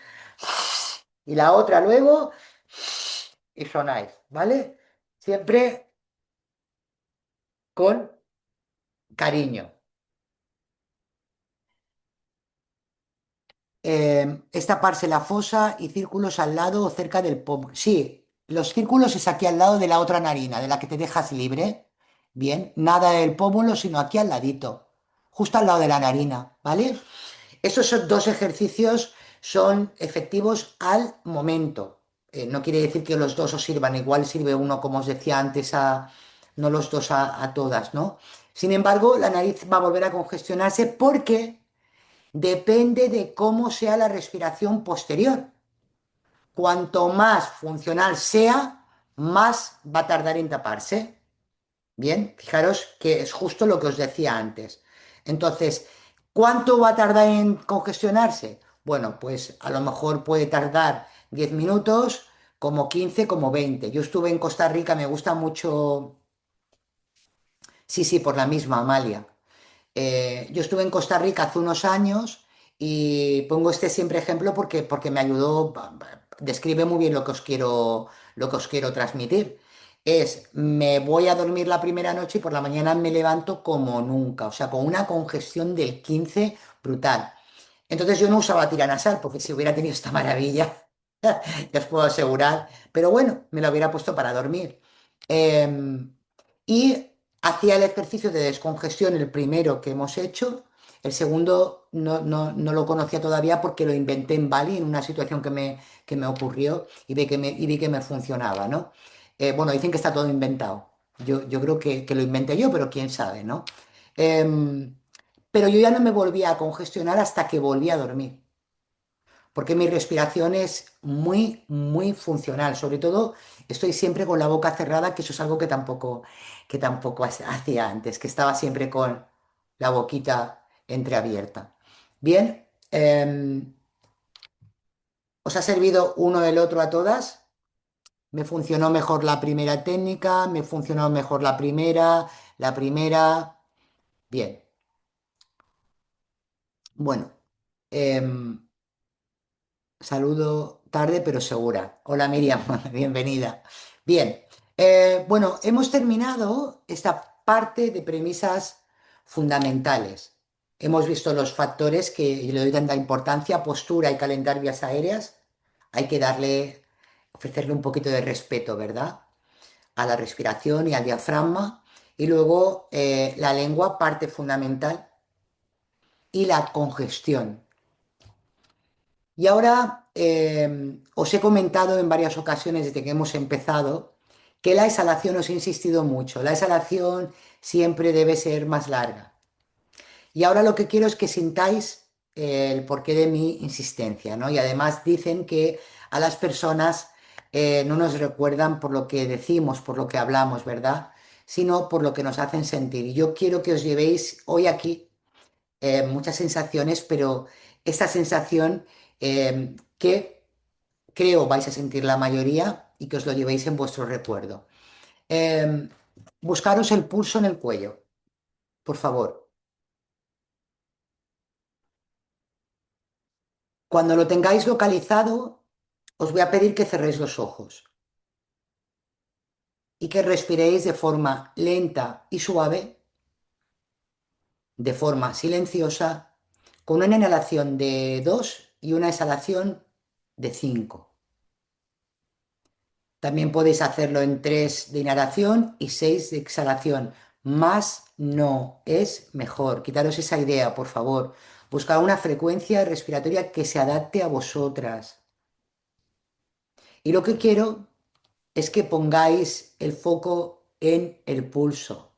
y la otra luego, y sonáis, ¿vale? Siempre con cariño. Es taparse la fosa y círculos al lado o cerca del pómulo. Sí, los círculos es aquí al lado de la otra narina, de la que te dejas libre. Bien, nada del pómulo, sino aquí al ladito, justo al lado de la narina, ¿vale? Esos son dos ejercicios, son efectivos al momento. No quiere decir que los dos os sirvan, igual sirve uno, como os decía antes, no los dos a todas, ¿no? Sin embargo, la nariz va a volver a congestionarse porque depende de cómo sea la respiración posterior. Cuanto más funcional sea, más va a tardar en taparse. Bien, fijaros que es justo lo que os decía antes. Entonces, ¿cuánto va a tardar en congestionarse? Bueno, pues a lo mejor puede tardar 10 minutos, como 15, como 20. Yo estuve en Costa Rica, me gusta mucho, sí, sí, por la misma, Amalia. Yo estuve en Costa Rica hace unos años y pongo este siempre ejemplo porque me ayudó, describe muy bien lo que os quiero transmitir. Me voy a dormir la primera noche y por la mañana me levanto como nunca, o sea, con una congestión del 15 brutal. Entonces yo no usaba tiranasal porque si hubiera tenido esta maravilla, ya os puedo asegurar, pero bueno, me lo hubiera puesto para dormir. Em, y hacía el ejercicio de descongestión, el primero que hemos hecho. El segundo no lo conocía todavía porque lo inventé en Bali, en una situación que me ocurrió y vi que me funcionaba, ¿no? Bueno, dicen que está todo inventado. Yo creo que lo inventé yo, pero quién sabe, ¿no? Em, pero yo ya no me volvía a congestionar hasta que volví a dormir porque mi respiración es muy, muy funcional. Sobre todo, estoy siempre con la boca cerrada, que eso es algo que tampoco hacía antes, que estaba siempre con la boquita entreabierta. Bien, ¿os ha servido uno el otro a todas? Me funcionó mejor la primera técnica, me funcionó mejor la primera. Bien, bueno. em, Saludo tarde pero segura. Hola Miriam, bienvenida. Bien, bueno, hemos terminado esta parte de premisas fundamentales. Hemos visto los factores que le doy tanta importancia, postura y calentar vías aéreas. Hay que ofrecerle un poquito de respeto, ¿verdad? A la respiración y al diafragma. Y luego la lengua, parte fundamental, y la congestión. Y ahora os he comentado en varias ocasiones desde que hemos empezado que la exhalación os he insistido mucho. La exhalación siempre debe ser más larga. Y ahora lo que quiero es que sintáis el porqué de mi insistencia, ¿no? Y además dicen que a las personas no nos recuerdan por lo que decimos, por lo que hablamos, ¿verdad? Sino por lo que nos hacen sentir. Y yo quiero que os llevéis hoy aquí muchas sensaciones, pero esta sensación que creo vais a sentir la mayoría y que os lo llevéis en vuestro recuerdo. Eh, Buscaros el pulso en el cuello, por favor. Cuando lo tengáis localizado, os voy a pedir que cerréis los ojos y que respiréis de forma lenta y suave, de forma silenciosa, con una inhalación de 2 y una exhalación de 5. También podéis hacerlo en 3 de inhalación y 6 de exhalación. Más no es mejor. Quitaros esa idea, por favor. Buscad una frecuencia respiratoria que se adapte a vosotras. Y lo que quiero es que pongáis el foco en el pulso.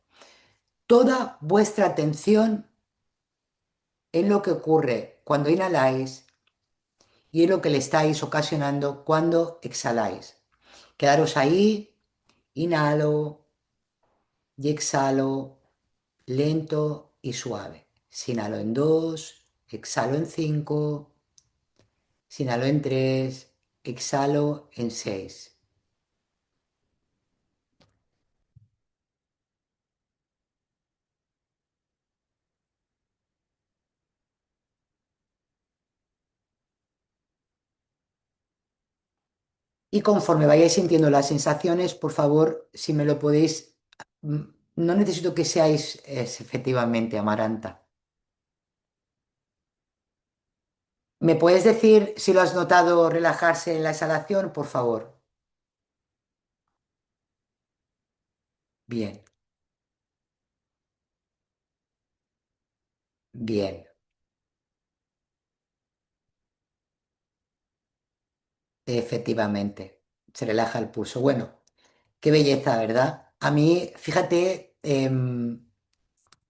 Toda vuestra atención en lo que ocurre cuando inhaláis y en lo que le estáis ocasionando cuando exhaláis. Quedaros ahí, inhalo y exhalo lento y suave. Si inhalo en 2, exhalo en 5, si inhalo en 3, exhalo en 6. Y conforme vayáis sintiendo las sensaciones, por favor, si me lo podéis, mm, no necesito que seáis efectivamente Amaranta. ¿Me puedes decir si lo has notado relajarse en la exhalación, por favor? Bien, bien, efectivamente. Se relaja el pulso. Bueno, qué belleza, ¿verdad? A mí, fíjate,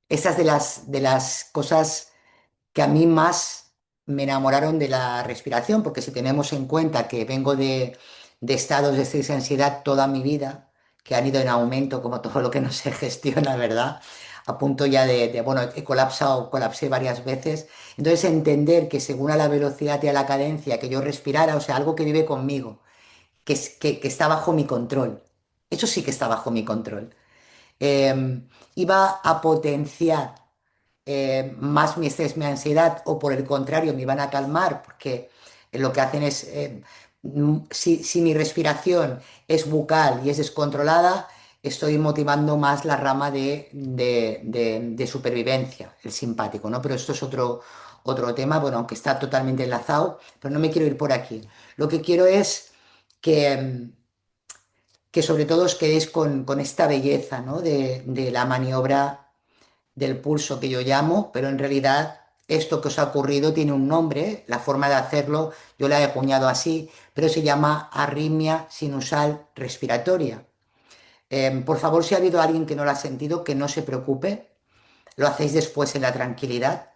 estas de las cosas que a mí más me enamoraron de la respiración, porque si tenemos en cuenta que vengo de estados de estrés y ansiedad toda mi vida, que han ido en aumento como todo lo que no se gestiona, ¿verdad? A punto ya bueno, he colapsado, colapsé varias veces. Entonces entender que según a la velocidad y a la cadencia que yo respirara, o sea, algo que vive conmigo, que está bajo mi control. Eso sí que está bajo mi control. Iba a potenciar más mi estrés, mi ansiedad, o por el contrario, me iban a calmar, porque lo que hacen es, si mi respiración es bucal y es descontrolada, estoy motivando más la rama de supervivencia, el simpático, ¿no? Pero esto es otro tema, bueno, aunque está totalmente enlazado, pero no me quiero ir por aquí. Lo que quiero es que, que sobre todo os quedéis con esta belleza, ¿no? De la maniobra del pulso que yo llamo, pero en realidad esto que os ha ocurrido tiene un nombre, la forma de hacerlo yo la he acuñado así, pero se llama arritmia sinusal respiratoria. Por favor, si ha habido alguien que no lo ha sentido, que no se preocupe, lo hacéis después en la tranquilidad.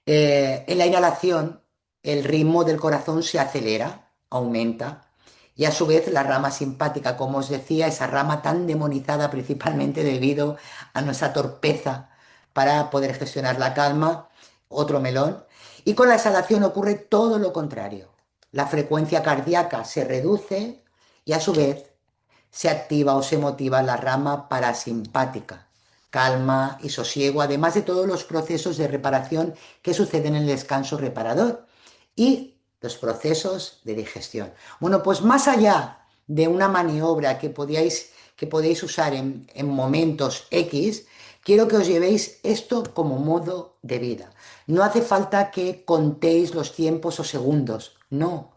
En la inhalación, el ritmo del corazón se acelera, aumenta, y a su vez la rama simpática, como os decía, esa rama tan demonizada principalmente debido a nuestra torpeza para poder gestionar la calma, otro melón. Y con la exhalación ocurre todo lo contrario. La frecuencia cardíaca se reduce y a su vez se activa o se motiva la rama parasimpática, calma y sosiego, además de todos los procesos de reparación que suceden en el descanso reparador y los procesos de digestión. Bueno, pues más allá de una maniobra que podéis usar en momentos X, quiero que os llevéis esto como modo de vida. No hace falta que contéis los tiempos o segundos, no,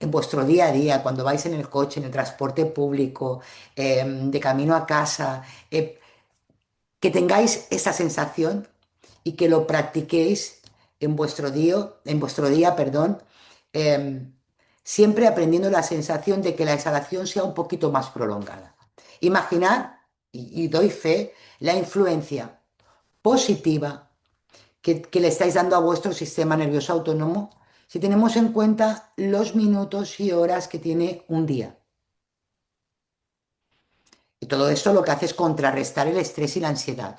en vuestro día a día, cuando vais en el coche, en el transporte público, de camino a casa, que tengáis esa sensación y que lo practiquéis en vuestro día, perdón, eh, siempre aprendiendo la sensación de que la exhalación sea un poquito más prolongada. Imaginar, y doy fe, la influencia positiva que le estáis dando a vuestro sistema nervioso autónomo si tenemos en cuenta los minutos y horas que tiene un día. Y todo esto lo que hace es contrarrestar el estrés y la ansiedad.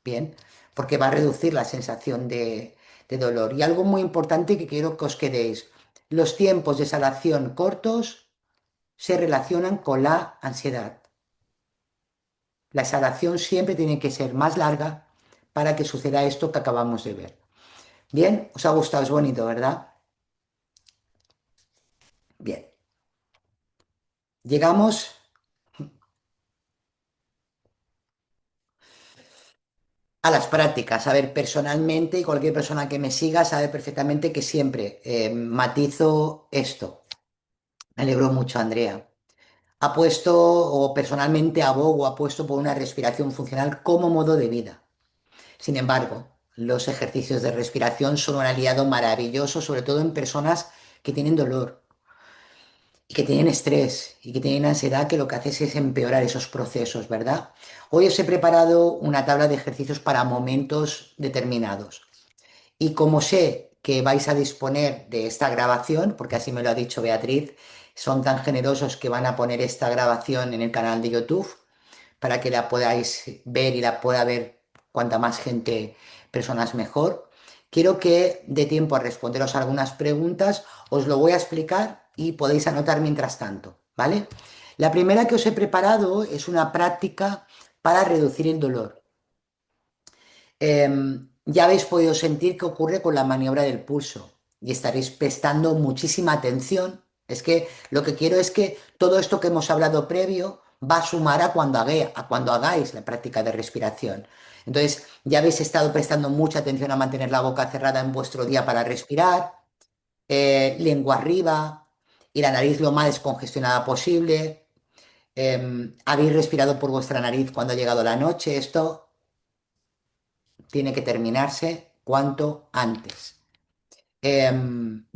Bien, porque va a reducir la sensación de dolor. Y algo muy importante que quiero que os quedéis. Los tiempos de exhalación cortos se relacionan con la ansiedad. La exhalación siempre tiene que ser más larga para que suceda esto que acabamos de ver. Bien, os ha gustado, es bonito, ¿verdad? Bien, llegamos a las prácticas. A ver, personalmente, y cualquier persona que me siga sabe perfectamente que siempre matizo esto. Me alegro mucho, Andrea. Apuesto, o personalmente abogo, apuesto por una respiración funcional como modo de vida. Sin embargo, los ejercicios de respiración son un aliado maravilloso, sobre todo en personas que tienen dolor y que tienen estrés y que tienen ansiedad, que lo que hace es empeorar esos procesos, ¿verdad? Hoy os he preparado una tabla de ejercicios para momentos determinados. Y como sé que vais a disponer de esta grabación, porque así me lo ha dicho Beatriz, son tan generosos que van a poner esta grabación en el canal de YouTube para que la podáis ver y la pueda ver cuanta más gente, personas mejor. Quiero que dé tiempo a responderos algunas preguntas, os lo voy a explicar y podéis anotar mientras tanto, ¿vale? La primera que os he preparado es una práctica para reducir el dolor. Ya habéis podido sentir qué ocurre con la maniobra del pulso y estaréis prestando muchísima atención, Es que lo que quiero es que todo esto que hemos hablado previo va a sumar a cuando hagáis la práctica de respiración. Entonces, ya habéis estado prestando mucha atención a mantener la boca cerrada en vuestro día para respirar, lengua arriba y la nariz lo más descongestionada posible. Habéis respirado por vuestra nariz cuando ha llegado la noche. Esto tiene que terminarse cuanto antes. Em,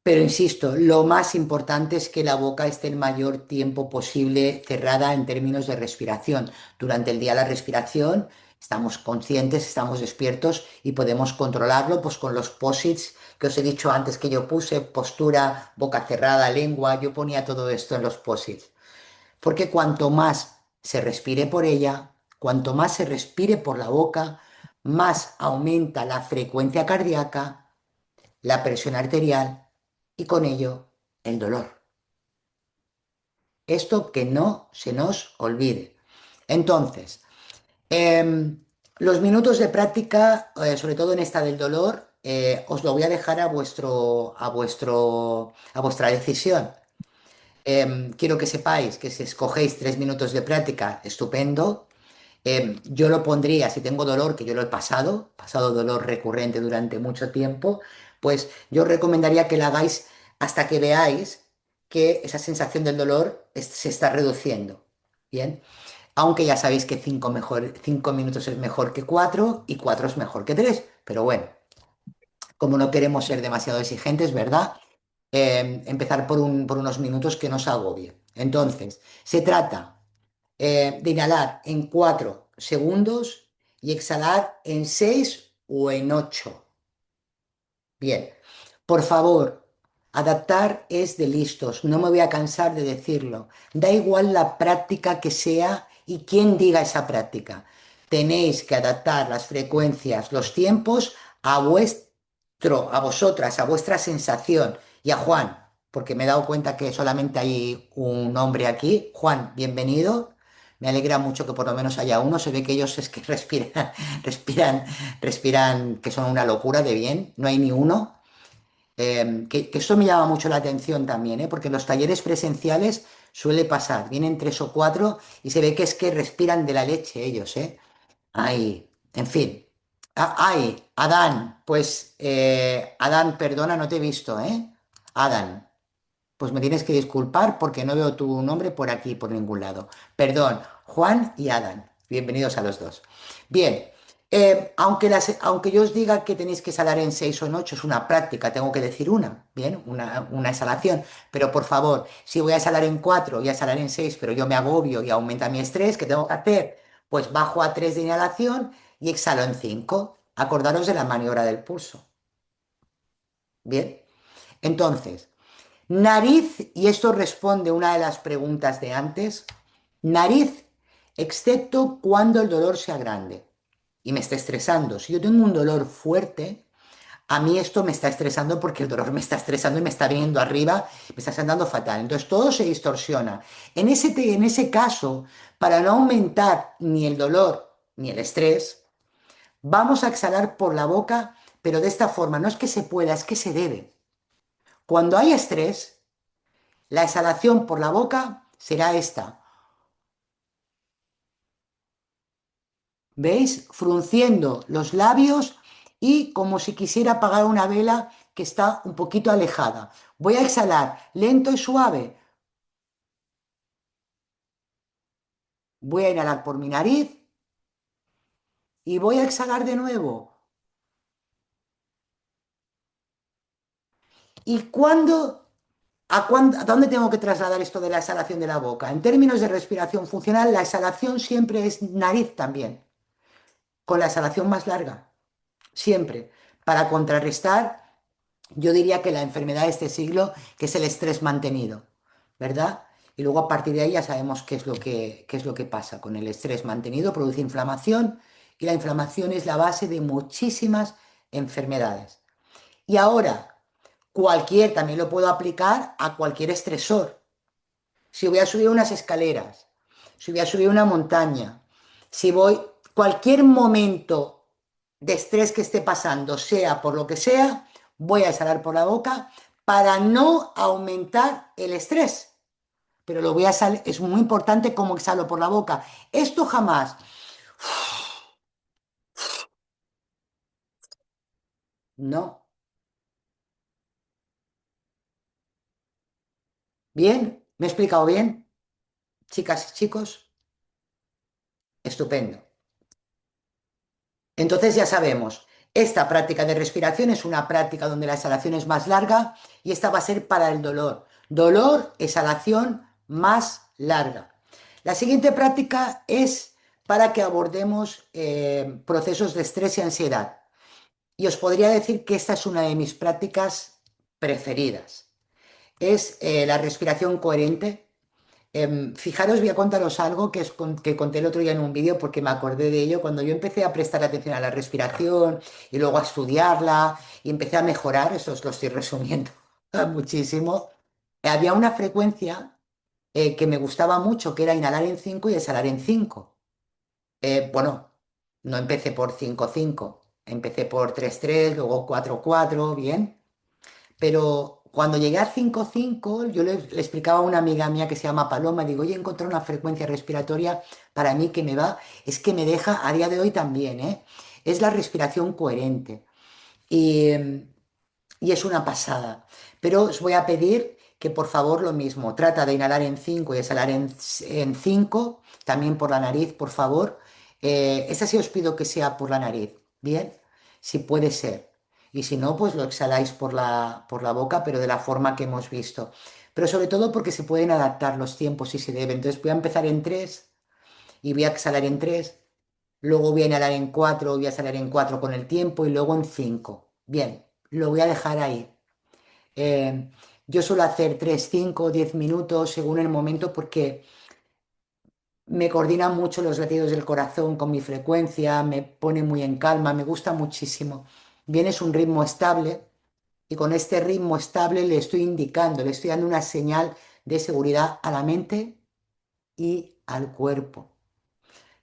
Pero insisto, lo más importante es que la boca esté el mayor tiempo posible cerrada en términos de respiración. Durante el día la respiración estamos conscientes, estamos despiertos y podemos controlarlo pues con los posits que os he dicho antes que yo puse, postura, boca cerrada, lengua, yo ponía todo esto en los posits. Porque cuanto más se respire por ella, cuanto más se respire por la boca, más aumenta la frecuencia cardíaca, la presión arterial y con ello el dolor. Esto que no se nos olvide. Entonces, los minutos de práctica, sobre todo en esta del dolor, os lo voy a dejar a vuestra decisión. Quiero que sepáis que si escogéis 3 minutos de práctica, estupendo. Yo lo pondría, si tengo dolor, que yo lo he pasado dolor recurrente durante mucho tiempo, pues yo os recomendaría que la hagáis hasta que veáis que esa sensación del dolor se está reduciendo. Bien, aunque ya sabéis que 5 minutos es mejor que 4 y 4 es mejor que 3, pero bueno, como no queremos ser demasiado exigentes, ¿verdad? Empezar por unos minutos que no os agobie. Entonces, se trata de inhalar en 4 segundos y exhalar en 6 o en 8. Bien, por favor, adaptar es de listos, no me voy a cansar de decirlo. Da igual la práctica que sea y quién diga esa práctica. Tenéis que adaptar las frecuencias, los tiempos a vosotras, a vuestra sensación y a Juan, porque me he dado cuenta que solamente hay un hombre aquí. Juan, bienvenido. Me alegra mucho que por lo menos haya uno. Se ve que ellos es que respiran, respiran, respiran, que son una locura de bien. No hay ni uno. Que esto me llama mucho la atención también, ¿eh? Porque en los talleres presenciales suele pasar. Vienen 3 o 4 y se ve que es que respiran de la leche ellos, ¿eh? Ay, en fin. Ay, Adán, pues, Adán, perdona, no te he visto, ¿eh? Adán. Pues me tienes que disculpar porque no veo tu nombre por aquí, por ningún lado. Perdón, Juan y Adán. Bienvenidos a los dos. Bien, aunque yo os diga que tenéis que exhalar en 6 o en 8, es una práctica, tengo que decir una, bien, una exhalación. Pero por favor, si voy a exhalar en 4 y a exhalar en 6, pero yo me agobio y aumenta mi estrés, ¿qué tengo que hacer? Pues bajo a 3 de inhalación y exhalo en 5. Acordaros de la maniobra del pulso. Bien, entonces. Nariz, y esto responde a una de las preguntas de antes, nariz, excepto cuando el dolor sea grande y me esté estresando. Si yo tengo un dolor fuerte, a mí esto me está estresando porque el dolor me está estresando y me está viniendo arriba, me está sentando fatal. Entonces todo se distorsiona. En ese caso, para no aumentar ni el dolor ni el estrés, vamos a exhalar por la boca, pero de esta forma. No es que se pueda, es que se debe. Cuando hay estrés, la exhalación por la boca será esta. ¿Veis? Frunciendo los labios y como si quisiera apagar una vela que está un poquito alejada. Voy a exhalar lento y suave. Voy a inhalar por mi nariz y voy a exhalar de nuevo. ¿Y a dónde tengo que trasladar esto de la exhalación de la boca? En términos de respiración funcional, la exhalación siempre es nariz también, con la exhalación más larga, siempre, para contrarrestar. Yo diría que la enfermedad de este siglo, que es el estrés mantenido, ¿verdad? Y luego a partir de ahí ya sabemos qué es lo que pasa con el estrés mantenido, produce inflamación y la inflamación es la base de muchísimas enfermedades. Y ahora, también lo puedo aplicar a cualquier estresor. Si voy a subir unas escaleras, si voy a subir una montaña, si voy, cualquier momento de estrés que esté pasando, sea por lo que sea, voy a exhalar por la boca para no aumentar el estrés. Pero lo voy a salir, es muy importante cómo exhalo por la boca. Esto jamás. No. ¿Bien? ¿Me he explicado bien? Chicas y chicos, estupendo. Entonces ya sabemos, esta práctica de respiración es una práctica donde la exhalación es más larga y esta va a ser para el dolor. Dolor, exhalación más larga. La siguiente práctica es para que abordemos procesos de estrés y ansiedad. Y os podría decir que esta es una de mis prácticas preferidas. Es la respiración coherente. Fijaros, voy a contaros algo que conté el otro día en un vídeo porque me acordé de ello. Cuando yo empecé a prestar atención a la respiración y luego a estudiarla y empecé a mejorar, eso os lo estoy resumiendo muchísimo, había una frecuencia que me gustaba mucho, que era inhalar en 5 y exhalar en 5. Bueno, no empecé por 5-5, empecé por 3-3, luego 4-4, bien. Pero cuando llegué a 5-5, yo le explicaba a una amiga mía que se llama Paloma, digo, oye, encontré una frecuencia respiratoria para mí que me va, es que me deja a día de hoy también, ¿eh? Es la respiración coherente. Y, y es una pasada. Pero os voy a pedir que por favor lo mismo, trata de inhalar en 5 y exhalar en 5, también por la nariz, por favor. Esta sí os pido que sea por la nariz, ¿bien? Si puede ser. Y si no, pues lo exhaláis por la boca, pero de la forma que hemos visto. Pero sobre todo porque se pueden adaptar los tiempos si se debe. Entonces voy a empezar en 3 y voy a exhalar en 3. Luego voy a inhalar en 4, voy a exhalar en 4 con el tiempo y luego en 5. Bien, lo voy a dejar ahí. Eh, yo suelo hacer 3, 5, 10 minutos según el momento porque me coordinan mucho los latidos del corazón con mi frecuencia, me pone muy en calma, me gusta muchísimo. Bien, es un ritmo estable y con este ritmo estable le estoy indicando, le estoy dando una señal de seguridad a la mente y al cuerpo.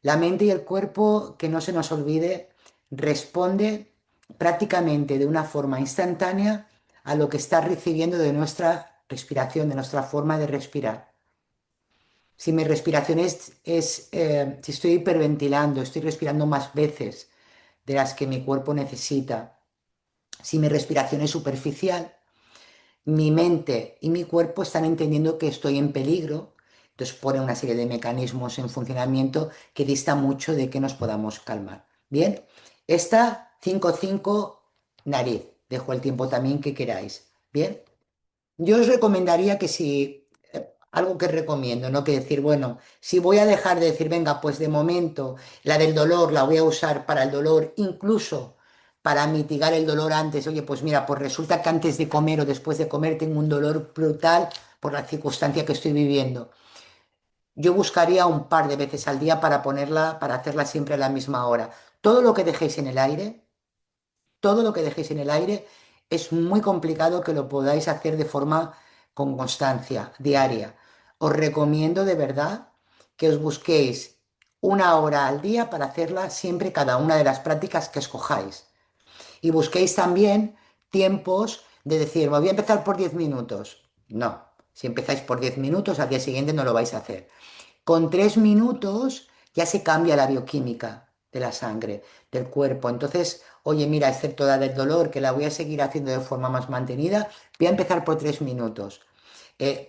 La mente y el cuerpo, que no se nos olvide, responde prácticamente de una forma instantánea a lo que está recibiendo de nuestra respiración, de nuestra forma de respirar. Si mi respiración si estoy hiperventilando, estoy respirando más veces de las que mi cuerpo necesita, si mi respiración es superficial, mi mente y mi cuerpo están entendiendo que estoy en peligro, entonces pone una serie de mecanismos en funcionamiento que dista mucho de que nos podamos calmar. Bien, esta 5-5 nariz, dejo el tiempo también que queráis. Bien, yo os recomendaría que si, algo que recomiendo, ¿no? Que decir, bueno, si voy a dejar de decir, venga, pues de momento la del dolor la voy a usar para el dolor, incluso para mitigar el dolor antes, oye, pues mira, pues resulta que antes de comer o después de comer tengo un dolor brutal por la circunstancia que estoy viviendo. Yo buscaría un par de veces al día para ponerla, para hacerla siempre a la misma hora. Todo lo que dejéis en el aire, todo lo que dejéis en el aire, es muy complicado que lo podáis hacer de forma con constancia, diaria. Os recomiendo de verdad que os busquéis una hora al día para hacerla siempre cada una de las prácticas que escojáis. Y busquéis también tiempos de decir, me voy a empezar por 10 minutos. No, si empezáis por 10 minutos, al día siguiente no lo vais a hacer. Con 3 minutos ya se cambia la bioquímica de la sangre, del cuerpo. Entonces, oye, mira, excepto la del dolor, que la voy a seguir haciendo de forma más mantenida, voy a empezar por 3 minutos.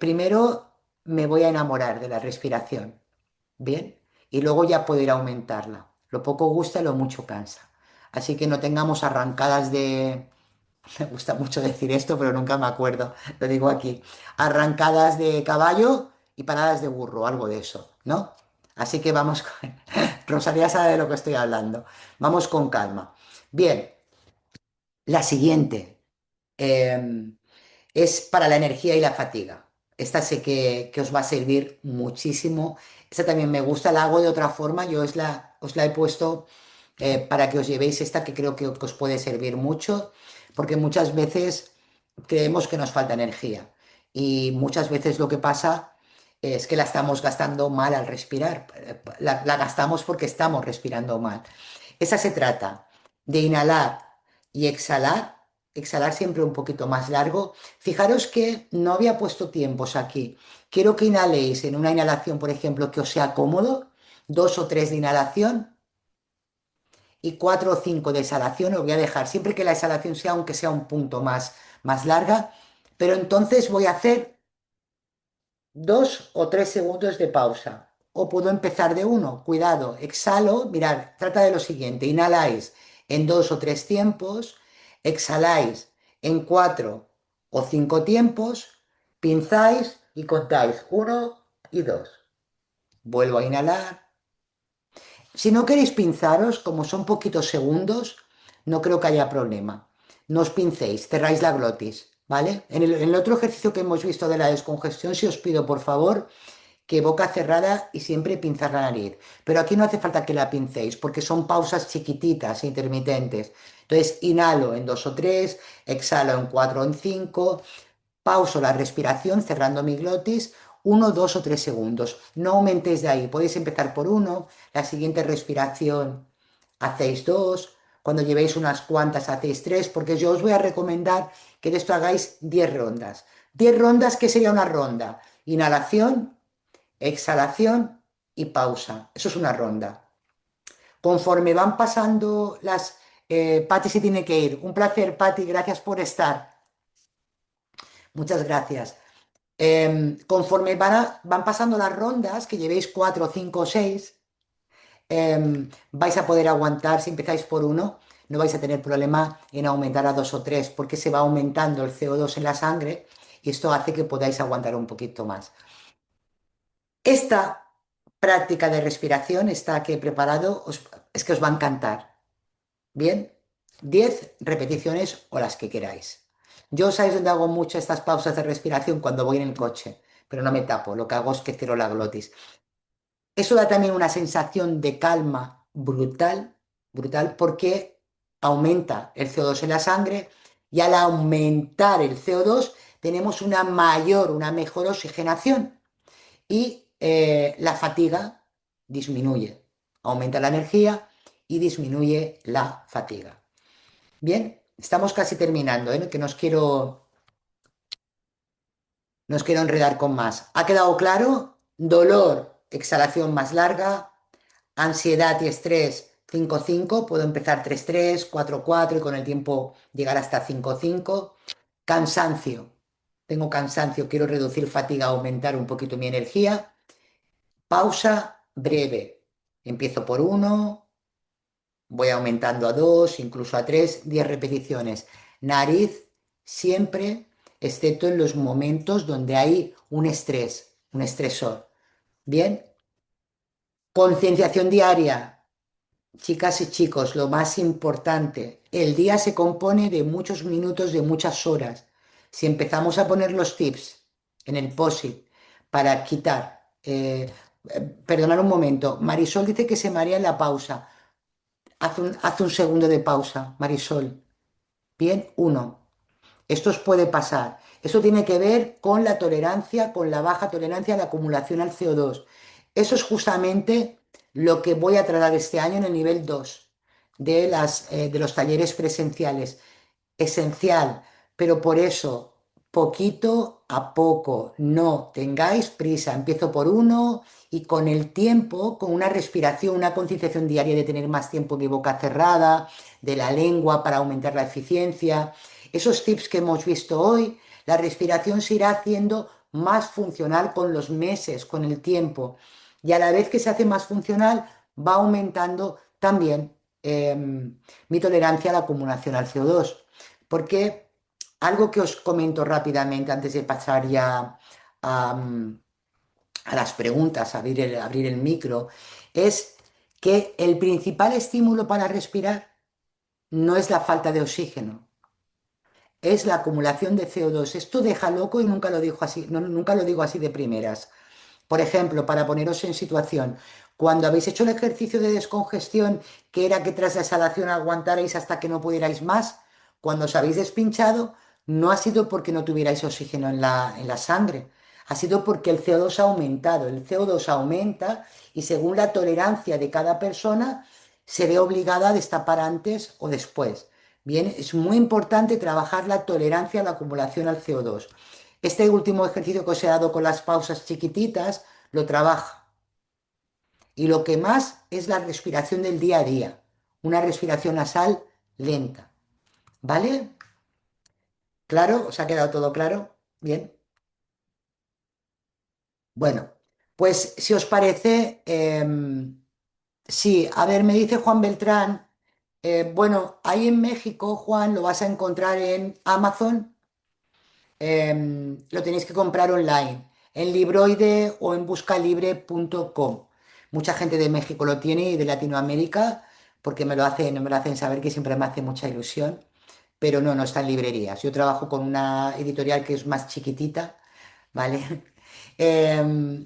Primero me voy a enamorar de la respiración, ¿bien? Y luego ya puedo ir a aumentarla. Lo poco gusta, lo mucho cansa. Así que no tengamos arrancadas de... Me gusta mucho decir esto, pero nunca me acuerdo. Lo digo aquí. Arrancadas de caballo y paradas de burro, algo de eso, ¿no? Así que vamos con... Rosalía sabe de lo que estoy hablando. Vamos con calma. Bien, la siguiente es para la energía y la fatiga. Esta sé que os va a servir muchísimo. Esta también me gusta, la hago de otra forma. Yo os la he puesto para que os llevéis esta que creo que os puede servir mucho, porque muchas veces creemos que nos falta energía y muchas veces lo que pasa es que la estamos gastando mal al respirar. La gastamos porque estamos respirando mal. Esa se trata de inhalar y exhalar exhalar siempre un poquito más largo. Fijaros que no había puesto tiempos aquí. Quiero que inhaléis en una inhalación, por ejemplo, que os sea cómodo, 2 o 3 de inhalación y 4 o 5 de exhalación. Os voy a dejar siempre que la exhalación sea, aunque sea un punto más larga, pero entonces voy a hacer 2 o 3 segundos de pausa. O puedo empezar de uno. Cuidado, exhalo. Mirad, trata de lo siguiente. Inhaláis en 2 o 3 tiempos, exhaláis en 4 o 5 tiempos, pinzáis y contáis 1 y 2. Vuelvo a inhalar. Si no queréis pinzaros, como son poquitos segundos, no creo que haya problema. No os pincéis, cerráis la glotis, ¿vale? En el otro ejercicio que hemos visto de la descongestión, si os pido por favor que boca cerrada y siempre pinzar la nariz. Pero aquí no hace falta que la pincéis porque son pausas chiquititas, intermitentes. Entonces, inhalo en 2 o 3, exhalo en 4 o en 5, pauso la respiración cerrando mi glotis, 1, 2 o 3 segundos. No aumentéis de ahí, podéis empezar por uno, la siguiente respiración hacéis 2, cuando llevéis unas cuantas hacéis 3, porque yo os voy a recomendar que de esto hagáis 10 rondas. 10 rondas, ¿qué sería una ronda? Inhalación, exhalación y pausa. Eso es una ronda. Conforme van pasando las... Patti se tiene que ir. Un placer, Patti, gracias por estar. Muchas gracias. Conforme van pasando las rondas, que llevéis 4, 5 o 6, vais a poder aguantar, si empezáis por uno, no vais a tener problema en aumentar a 2 o 3, porque se va aumentando el CO2 en la sangre y esto hace que podáis aguantar un poquito más. Esta práctica de respiración, esta que he preparado, es que os va a encantar. Bien, 10 repeticiones o las que queráis. Yo sabéis dónde hago mucho estas pausas de respiración cuando voy en el coche, pero no me tapo, lo que hago es que cierro la glotis. Eso da también una sensación de calma brutal, brutal, porque aumenta el CO2 en la sangre y al aumentar el CO2 tenemos una mejor oxigenación y la fatiga disminuye, aumenta la energía y disminuye la fatiga. Bien, estamos casi terminando, ¿eh? Que nos quiero enredar con más. ¿Ha quedado claro? Dolor, exhalación más larga, ansiedad y estrés 5-5, puedo empezar 3-3, 4-4 y con el tiempo llegar hasta 5-5. Cansancio, tengo cansancio, quiero reducir fatiga, aumentar un poquito mi energía. Pausa breve, empiezo por uno, voy aumentando a 2, incluso a 3, 10 repeticiones. Nariz siempre, excepto en los momentos donde hay un estrés, un estresor. Bien, concienciación diaria. Chicas y chicos, lo más importante, el día se compone de muchos minutos, de muchas horas. Si empezamos a poner los tips en el POSIT para quitar, perdonad un momento, Marisol dice que se marea en la pausa. Haz un segundo de pausa, Marisol. Bien, uno. Esto os puede pasar. Esto tiene que ver con la tolerancia, con la baja tolerancia a la acumulación al CO2. Eso es justamente lo que voy a tratar este año en el nivel 2 de los talleres presenciales. Esencial, pero por eso, poquito a poco, no tengáis prisa. Empiezo por uno y con el tiempo, con una respiración, una concienciación diaria de tener más tiempo mi boca cerrada, de la lengua para aumentar la eficiencia. Esos tips que hemos visto hoy, la respiración se irá haciendo más funcional con los meses, con el tiempo. Y a la vez que se hace más funcional, va aumentando también mi tolerancia a la acumulación al CO2. Porque algo que os comento rápidamente antes de pasar ya a, a las preguntas, abrir el micro, es que el principal estímulo para respirar no es la falta de oxígeno, es la acumulación de CO2. Esto deja loco y nunca lo digo así, nunca lo digo así de primeras. Por ejemplo, para poneros en situación, cuando habéis hecho el ejercicio de descongestión, que era que tras la exhalación aguantarais hasta que no pudierais más, cuando os habéis despinchado, no ha sido porque no tuvierais oxígeno en la sangre, ha sido porque el CO2 ha aumentado. El CO2 aumenta y según la tolerancia de cada persona, se ve obligada a destapar antes o después. Bien, es muy importante trabajar la tolerancia a la acumulación al CO2. Este último ejercicio que os he dado con las pausas chiquititas lo trabaja. Y lo que más es la respiración del día a día, una respiración nasal lenta. ¿Vale? ¿Claro? ¿Os ha quedado todo claro? Bien. Bueno, pues si os parece, sí, a ver, me dice Juan Beltrán, bueno, ahí en México, Juan, lo vas a encontrar en Amazon, lo tenéis que comprar online, en Libroide o en buscalibre.com. Mucha gente de México lo tiene y de Latinoamérica, porque me lo hacen saber que siempre me hace mucha ilusión, pero no, no está en librerías. Yo trabajo con una editorial que es más chiquitita, ¿vale?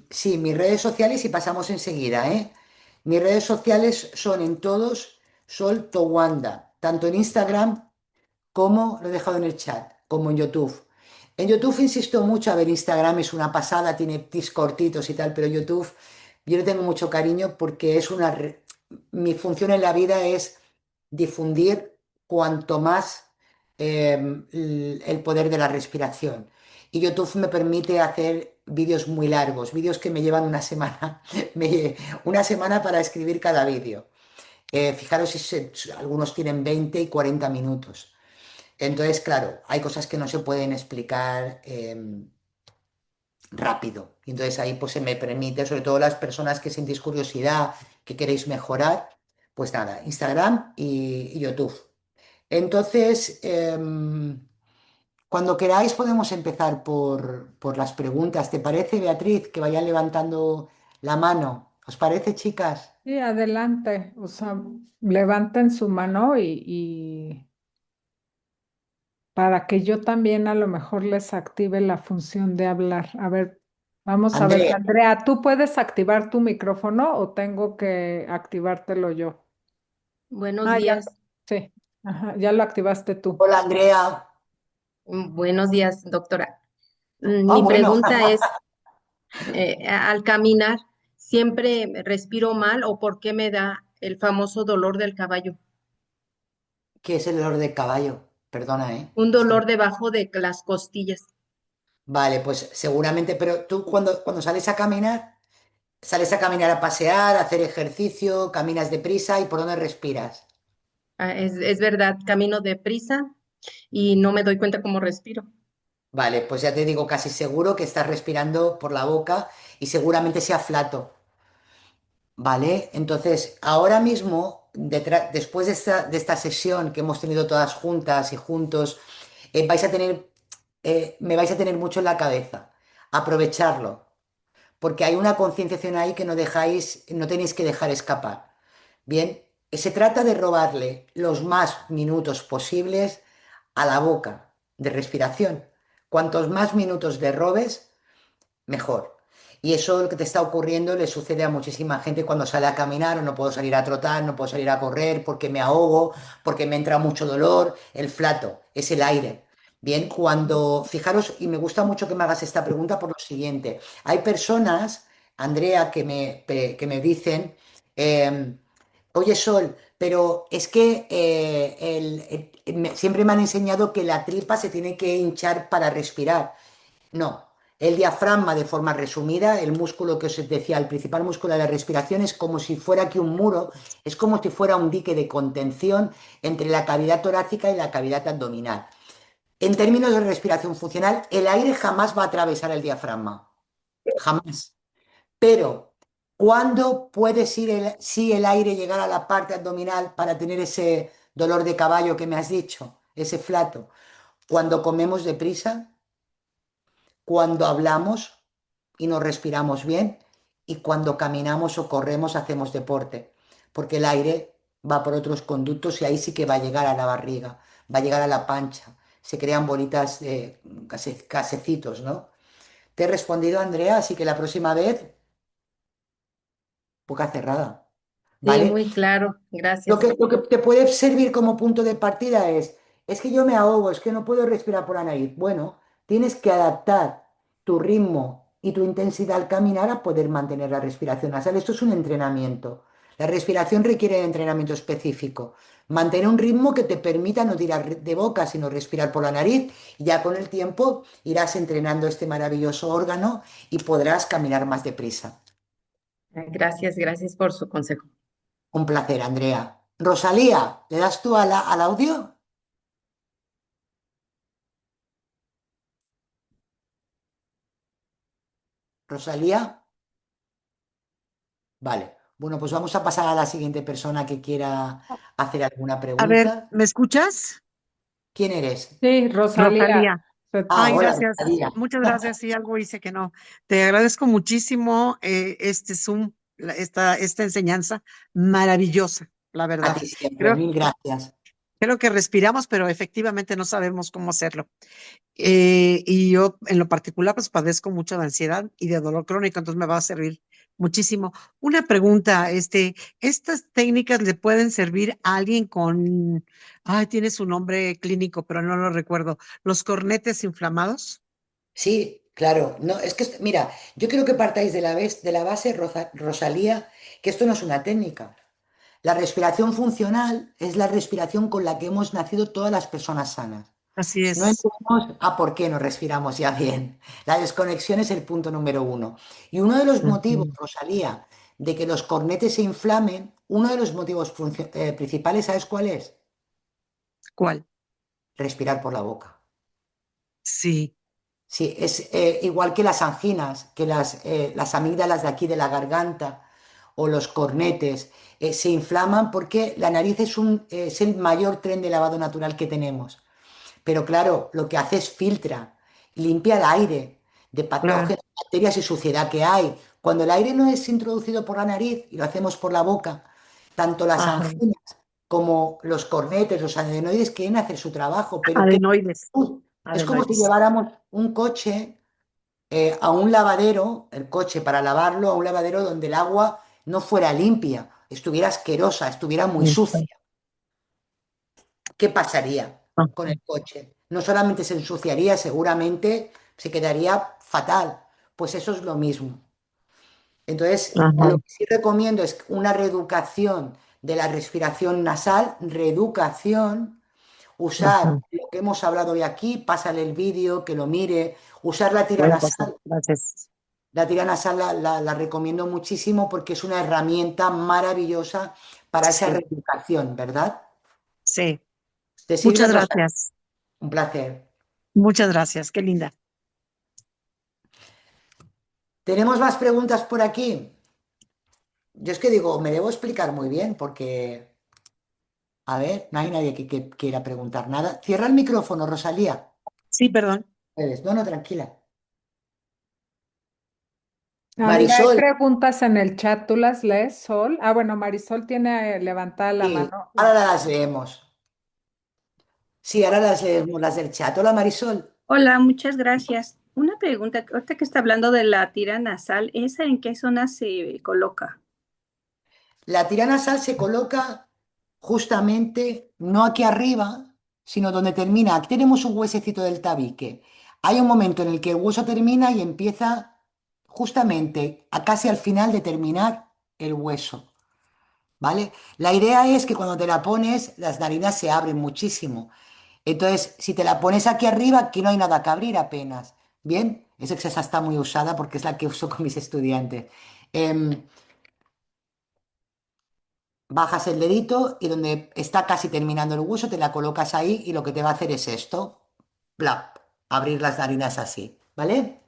Sí, mis redes sociales y pasamos enseguida, ¿eh? Mis redes sociales son en todos Sol Towanda, tanto en Instagram como, lo he dejado en el chat, como en YouTube. En YouTube insisto mucho, a ver, Instagram es una pasada, tiene tips cortitos y tal, pero YouTube yo le tengo mucho cariño porque mi función en la vida es difundir cuanto más el poder de la respiración. Y YouTube me permite hacer vídeos muy largos, vídeos que me llevan una semana, una semana para escribir cada vídeo. Fijaros si algunos tienen 20 y 40 minutos. Entonces, claro, hay cosas que no se pueden explicar rápido. Y entonces ahí pues se me permite, sobre todo las personas que sentís curiosidad, que queréis mejorar, pues nada, Instagram y YouTube. Entonces, cuando queráis podemos empezar por las preguntas. ¿Te parece, Beatriz, que vayan levantando la mano? ¿Os parece, chicas? Sí, adelante. O sea, levanten su mano y para que yo también a lo mejor les active la función de hablar. A ver, vamos a ver, Andrea, Andrea, ¿tú puedes activar tu micrófono o tengo que activártelo yo? Buenos Ah, ya. días. Sí, ajá, ya lo activaste tú. hola Andrea. Buenos días, doctora. Ah, Mi bueno, pregunta es, al caminar, ¿siempre respiro mal o por qué me da el famoso dolor del caballo? ¿qué es el olor de caballo? Perdona, ¿eh? Un Es que dolor debajo de las costillas. Vale, pues seguramente, pero tú cuando sales a caminar a pasear, a hacer ejercicio, caminas deprisa y ¿por dónde respiras? Es verdad, camino deprisa y no me doy cuenta cómo respiro. Vale, pues ya te digo casi seguro que estás respirando por la boca y seguramente sea flato, ¿vale? Entonces, ahora mismo, después de esta sesión que hemos tenido todas juntas y juntos, vais a tener, me vais a tener mucho en la cabeza. Aprovecharlo, porque hay una concienciación ahí que no tenéis que dejar escapar. Bien, se trata de robarle los más minutos posibles a la boca de respiración. Cuantos más minutos le robes, mejor. Y eso lo que te está ocurriendo le sucede a muchísima gente cuando sale a caminar o no puedo salir a trotar, no puedo salir a correr porque me ahogo, porque me entra mucho dolor. El flato es el aire. Bien, fijaros, y me gusta mucho que me hagas esta pregunta por lo siguiente. Hay personas, Andrea, que me dicen, eh, oye Sol, pero es que siempre me han enseñado que la tripa se tiene que hinchar para respirar. No, el diafragma, de forma resumida, el músculo que os decía, el principal músculo de la respiración, es como si fuera aquí un muro, es como si fuera un dique de contención entre la cavidad torácica y la cavidad abdominal. En términos de respiración funcional, el aire jamás va a atravesar el diafragma, jamás. Pero, ¿cuándo puede si el aire llegar a la parte abdominal para tener ese dolor de caballo que me has dicho, ese flato? Cuando comemos deprisa, cuando hablamos y nos respiramos bien y cuando caminamos o corremos hacemos deporte, porque el aire va por otros conductos y ahí sí que va a llegar a la barriga, va a llegar a la pancha, se crean bolitas de gasecitos, ¿no? Te he respondido, Andrea, así que la próxima vez, boca cerrada, Sí, ¿vale? muy claro, Lo gracias. que, lo que te puede servir como punto de partida es que yo me ahogo, es que no puedo respirar por la nariz. Bueno, tienes que adaptar tu ritmo y tu intensidad al caminar a poder mantener la respiración nasal. Esto es un entrenamiento. La respiración requiere de entrenamiento específico. Mantener un ritmo que te permita no tirar de boca, sino respirar por la nariz. Y ya con el tiempo irás entrenando este maravilloso órgano y podrás caminar más deprisa. Gracias, gracias por su consejo. Un placer, Andrea. Rosalía, ¿le das tú al audio? Rosalía, vale. Bueno, pues vamos a pasar a la siguiente persona que quiera hacer alguna A ver, pregunta. ¿me escuchas? ¿Quién eres? Sí, Rosalía. Rosalía. Ah, Ay, hola, gracias. Rosalía. Muchas gracias. Sí, algo hice que no. Te agradezco muchísimo este Zoom, esta enseñanza maravillosa, la A verdad. ti siempre, Creo, mil gracias. creo que respiramos, pero efectivamente no sabemos cómo hacerlo. Y yo, en lo particular, pues padezco mucho de ansiedad y de dolor crónico, entonces me va a servir muchísimo. Una pregunta, ¿estas técnicas le pueden servir a alguien con, ay, tiene su nombre clínico, pero no lo recuerdo, los cornetes inflamados? Sí, claro. No, es que, mira, yo quiero que partáis de la base, Rosalía, que esto no es una técnica. La respiración funcional es la respiración con la que hemos nacido todas las personas sanas. Así No es. entendemos a por qué no respiramos ya bien. La desconexión es el punto número uno. Y uno de los motivos, Ujú. Rosalía, de que los cornetes se inflamen, uno de los motivos principales, ¿sabes cuál es? ¿Cuál? Respirar por la boca. Sí. Sí, es igual que las anginas, que las amígdalas de aquí de la garganta o los cornetes se inflaman porque la nariz es el mayor tren de lavado natural que tenemos. Pero claro, lo que hace es filtra, limpia el aire de Claro. patógenos, bacterias y suciedad que hay. Cuando el aire no es introducido por la nariz y lo hacemos por la boca, tanto las Ajá. anginas como los cornetes, los adenoides quieren hacer su trabajo, pero ¿qué? Adenoides. Es como si Adenoides. lleváramos un coche a un lavadero, el coche para lavarlo, a un lavadero donde el agua no fuera limpia, estuviera asquerosa, estuviera muy Listo. sucia. ¿Qué pasaría Ajá. con el coche? No solamente se ensuciaría, seguramente se quedaría fatal. Pues eso es lo mismo. Entonces, Ajá. lo que sí recomiendo es una reeducación de la respiración nasal, reeducación, usar Ajá. lo que hemos hablado hoy aquí, pásale el vídeo, que lo mire, usar la tira Voy a pasar. nasal. Gracias. La tira nasal la recomiendo muchísimo porque es una herramienta maravillosa para esa Sí. reeducación, ¿verdad? Sí. ¿Te sirve, Muchas Rosa? gracias. Un placer. Muchas gracias. Qué linda. ¿Tenemos más preguntas por aquí? Yo es que digo, me debo explicar muy bien porque, a ver, no hay nadie que quiera preguntar nada. Cierra el micrófono, Rosalía. Sí, perdón. No, no, tranquila. Ah, mira, hay Marisol, preguntas en el chat. ¿Tú las lees, Sol? Ah, bueno, Marisol tiene levantada la sí, mano. ahora las leemos. Sí, ahora las leemos, las del chat. Hola, Marisol. Hola, muchas gracias. Una pregunta, ahorita que está hablando de la tira nasal, ¿esa en qué zona se coloca? La tira nasal se coloca justamente, no aquí arriba, sino donde termina. Aquí tenemos un huesecito del tabique. Hay un momento en el que el hueso termina y empieza justamente a casi al final de terminar el hueso. ¿Vale? La idea es que cuando te la pones, las narinas se abren muchísimo. Entonces, si te la pones aquí arriba, aquí no hay nada que abrir apenas. Bien, esa está muy usada porque es la que uso con mis estudiantes. Em, Bajas el dedito y donde está casi terminando el hueso, te la colocas ahí y lo que te va a hacer es esto. Plap, abrir las narinas así. ¿Vale?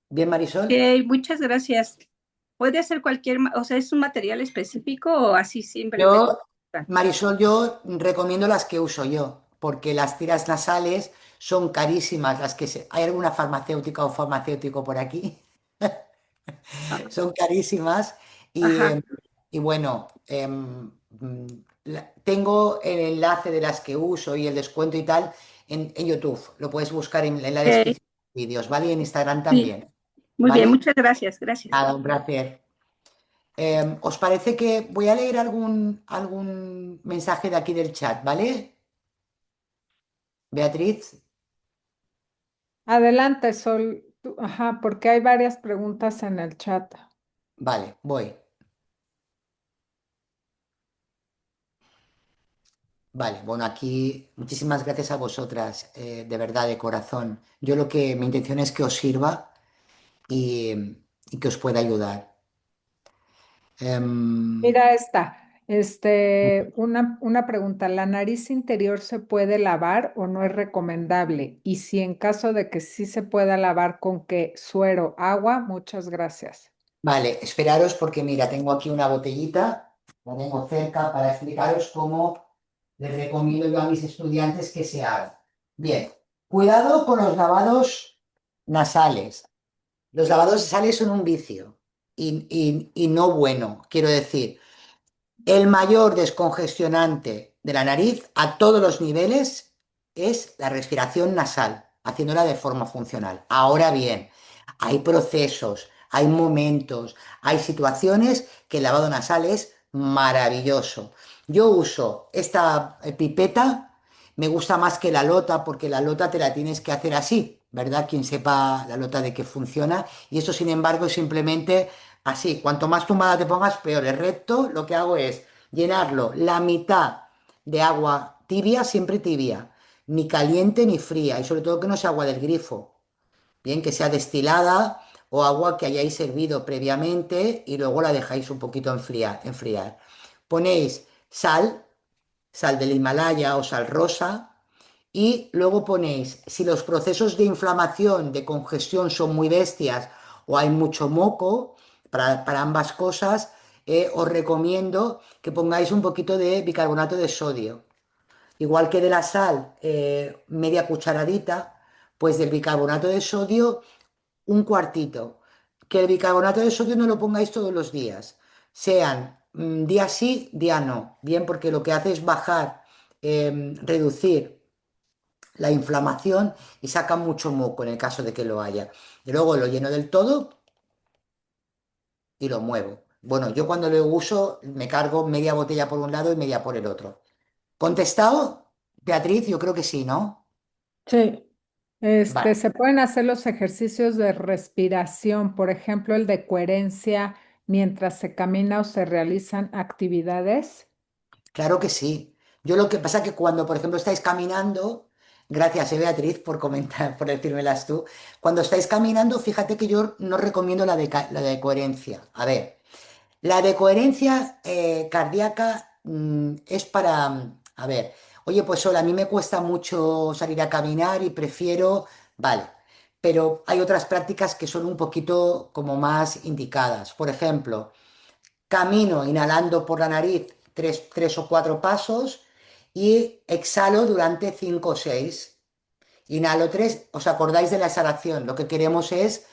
Bien, Marisol. Muchas gracias. ¿Puede ser cualquier, o sea, es un material específico o así simplemente? Yo, Marisol, yo recomiendo las que uso yo, porque las tiras nasales son carísimas, hay alguna farmacéutica o farmacéutico por aquí, Ah, son carísimas y, ajá, y bueno, tengo el enlace de las que uso y el descuento y tal en YouTube, lo puedes buscar en la ok, descripción de vídeos, ¿vale? Y en Instagram sí, también, muy bien, ¿vale? muchas gracias, gracias. Nada, un placer. ¿Os parece que voy a leer algún mensaje de aquí del chat, ¿vale? Beatriz, Adelante, Sol. Ajá, porque hay varias preguntas en el chat. Vale, voy. Vale, bueno, aquí muchísimas gracias a vosotras, de verdad, de corazón. Yo mi intención es que os sirva y que os pueda ayudar. Em, Mira esta. Una pregunta. ¿La nariz interior se puede lavar o no es recomendable? Y si en caso de que sí se pueda lavar, ¿con qué? Suero, agua, muchas gracias. vale, esperaros porque mira, tengo aquí una botellita, la tengo cerca para explicaros cómo les recomiendo yo a mis estudiantes que se haga. Bien, cuidado con los lavados nasales. Los lavados nasales son un vicio y no bueno, quiero decir. El mayor descongestionante de la nariz a todos los niveles es la respiración nasal, haciéndola de forma funcional. Ahora bien, hay procesos, hay momentos, hay situaciones que el lavado nasal es maravilloso. Yo uso esta pipeta, me gusta más que la lota porque la lota te la tienes que hacer así, ¿verdad? Quien sepa la lota de qué funciona. Y esto, sin embargo, es simplemente así. Cuanto más tumbada te pongas, peor. El recto, lo que hago es llenarlo la mitad de agua tibia, siempre tibia, ni caliente ni fría, y sobre todo que no sea agua del grifo, bien, que sea destilada o agua que hayáis servido previamente y luego la dejáis un poquito enfriar. Ponéis sal del Himalaya o sal rosa, y luego ponéis, si los procesos de inflamación, de congestión son muy bestias o hay mucho moco, para ambas cosas, os recomiendo que pongáis un poquito de bicarbonato de sodio. Igual que de la sal, media cucharadita, pues del bicarbonato de sodio, un cuartito. Que el bicarbonato de sodio no lo pongáis todos los días. Sean día sí, día no. Bien, porque lo que hace es bajar, reducir la inflamación y saca mucho moco en el caso de que lo haya. Y luego lo lleno del todo y lo muevo. Bueno, yo cuando lo uso me cargo media botella por un lado y media por el otro. ¿Contestado, Beatriz? Yo creo que sí, ¿no? Sí. Vale. Se pueden hacer los ejercicios de respiración, por ejemplo, el de coherencia mientras se camina o se realizan actividades. Claro que sí. Yo lo que pasa es que cuando, por ejemplo, estáis caminando, gracias, Beatriz, por comentar, por decírmelas tú, cuando estáis caminando, fíjate que yo no recomiendo la de coherencia. A ver, la de coherencia cardíaca es para, a ver, oye, pues hola, a mí me cuesta mucho salir a caminar y prefiero, vale, pero hay otras prácticas que son un poquito como más indicadas. Por ejemplo, camino inhalando por la nariz tres o cuatro pasos y exhalo durante cinco o seis. Inhalo tres, ¿os acordáis de la exhalación? Lo que queremos es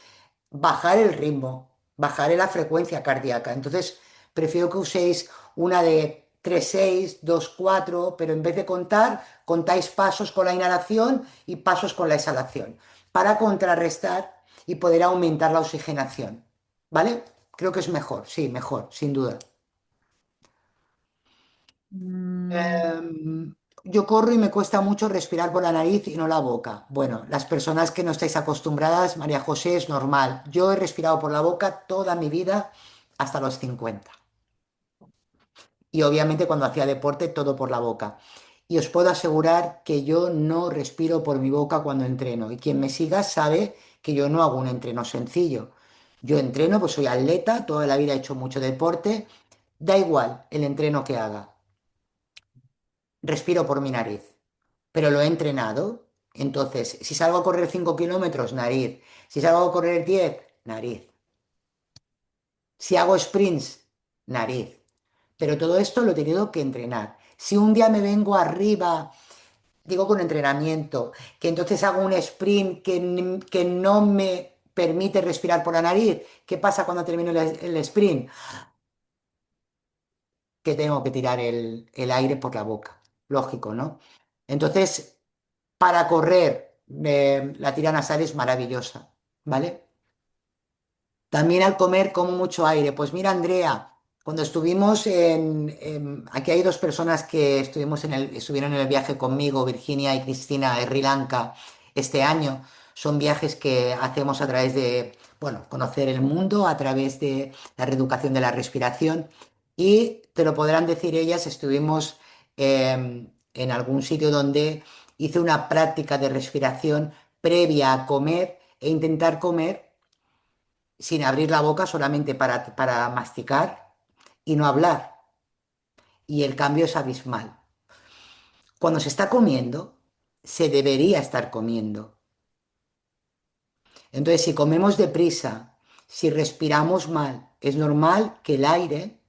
bajar el ritmo, bajar la frecuencia cardíaca. Entonces, prefiero que uséis una de 3 6 2 4 pero en vez de contar, contáis pasos con la inhalación y pasos con la exhalación, para contrarrestar y poder aumentar la oxigenación. ¿Vale? Creo que es mejor, sí, mejor, sin duda. Mm, Em, yo corro y me cuesta mucho respirar por la nariz y no la boca. Bueno, las personas que no estáis acostumbradas, María José, es normal. Yo he respirado por la boca toda mi vida hasta los 50. Y obviamente cuando hacía deporte, todo por la boca. Y os puedo asegurar que yo no respiro por mi boca cuando entreno. Y quien me siga sabe que yo no hago un entreno sencillo. Yo entreno, pues soy atleta, toda la vida he hecho mucho deporte. Da igual el entreno que haga. Respiro por mi nariz, pero lo he entrenado. Entonces, si salgo a correr 5 kilómetros, nariz. Si salgo a correr 10, nariz. Si hago sprints, nariz. Pero todo esto lo he tenido que entrenar. Si un día me vengo arriba, digo con entrenamiento, que entonces hago un sprint que no me permite respirar por la nariz, ¿qué pasa cuando termino el sprint? Que tengo que tirar el aire por la boca. Lógico, ¿no? Entonces, para correr, la tira nasal es maravillosa, ¿vale? También al comer como mucho aire. Pues mira, Andrea, cuando estuvimos aquí hay dos personas que estuvieron en el viaje conmigo, Virginia y Cristina, de Sri Lanka, este año. Son viajes que hacemos a través de, bueno, conocer el mundo a través de la reeducación de la respiración y te lo podrán decir ellas, estuvimos en algún sitio donde hice una práctica de respiración previa a comer e intentar comer sin abrir la boca solamente para masticar y no hablar. Y el cambio es abismal. Cuando se está comiendo, se debería estar comiendo. Entonces, si comemos deprisa, si respiramos mal, es normal que el aire,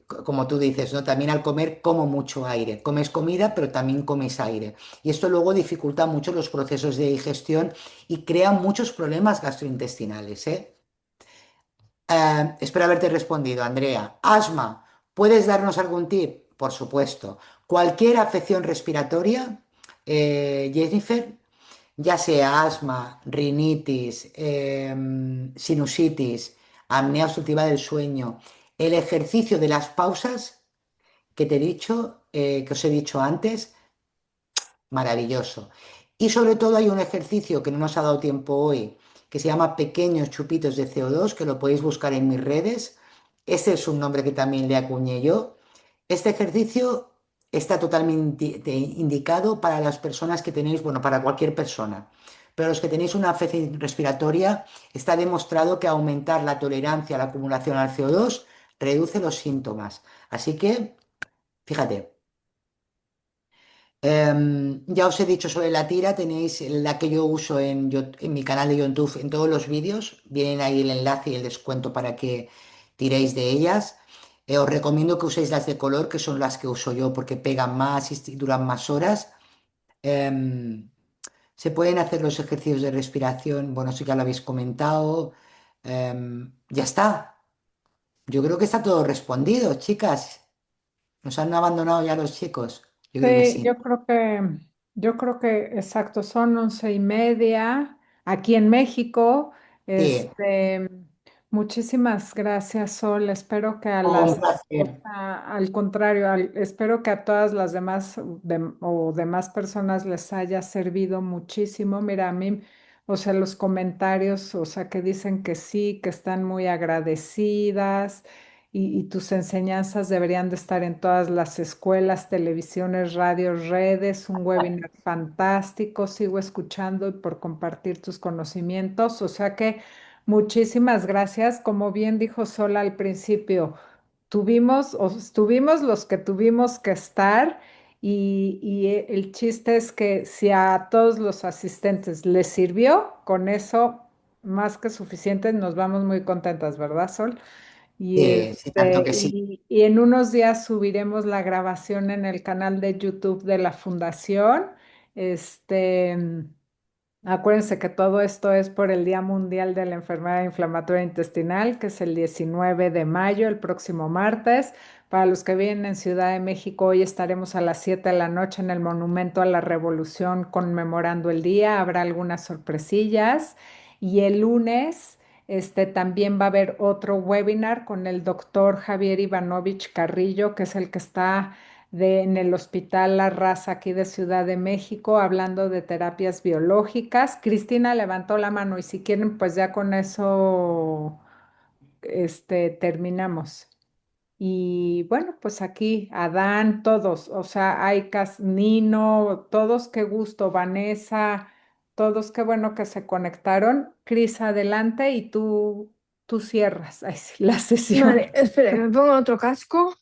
como tú dices, ¿no? También al comer como mucho aire. Comes comida, pero también comes aire. Y esto luego dificulta mucho los procesos de digestión y crea muchos problemas gastrointestinales, ¿eh? Espero haberte respondido, Andrea. Asma, ¿puedes darnos algún tip? Por supuesto. Cualquier afección respiratoria, Jennifer, ya sea asma, rinitis, sinusitis, apnea obstructiva del sueño, el ejercicio de las pausas que te he dicho, que os he dicho antes, maravilloso. Y sobre todo hay un ejercicio que no nos ha dado tiempo hoy, que se llama pequeños chupitos de CO2, que lo podéis buscar en mis redes. Ese es un nombre que también le acuñé yo. Este ejercicio está totalmente indicado para las personas que tenéis, bueno, para cualquier persona. Pero los que tenéis una afección respiratoria, está demostrado que aumentar la tolerancia a la acumulación al CO2 reduce los síntomas. Así que, fíjate. Ya os he dicho sobre la tira, tenéis la que yo uso en mi canal de YouTube, en todos los vídeos, vienen ahí el enlace y el descuento para que tiréis de ellas. Os recomiendo que uséis las de color, que son las que uso yo porque pegan más y duran más horas. Em, Se pueden hacer los ejercicios de respiración, bueno, sí que lo habéis comentado. Ya está. Yo creo que está todo respondido, chicas. Nos han abandonado ya los chicos. Yo creo que Sí, sí. yo creo que exacto, son 11:30 aquí en México. Sí, Muchísimas gracias, Sol. Espero que a un las, o placer. sea, al contrario, espero que a todas las demás o demás personas les haya servido muchísimo. Mira, a mí, o sea, los comentarios, o sea, que dicen que sí, que están muy agradecidas y tus enseñanzas deberían de estar en todas las escuelas, televisiones, radios, redes, un webinar fantástico, sigo escuchando y por compartir tus conocimientos. O sea que muchísimas gracias. Como bien dijo Sola al principio, tuvimos o estuvimos los que tuvimos que estar y el chiste es que si a todos los asistentes les sirvió, con eso más que suficiente, nos vamos muy contentas, ¿verdad, Sol? Sí, sí, tanto que sí. Y en unos días subiremos la grabación en el canal de YouTube de la Fundación. Este, Acuérdense que todo esto es por el Día Mundial de la Enfermedad Inflamatoria Intestinal, que es el 19 de mayo, el próximo martes. Para los que vienen en Ciudad de México, hoy estaremos a las 7 de la noche en el Monumento a la Revolución conmemorando el día. Habrá algunas sorpresillas. Y el lunes, también va a haber otro webinar con el doctor Javier Ivanovich Carrillo, que es el que está en el Hospital La Raza aquí de Ciudad de México, hablando de terapias biológicas. Cristina levantó la mano y si quieren, pues ya con eso, terminamos. Y bueno, pues aquí, Adán, todos, o sea, Aikas, Nino, todos, qué gusto, Vanessa, todos, qué bueno que se conectaron. Cris, adelante y tú cierras ay, sí, la sesión. Vale, espera, que me pongo otro casco.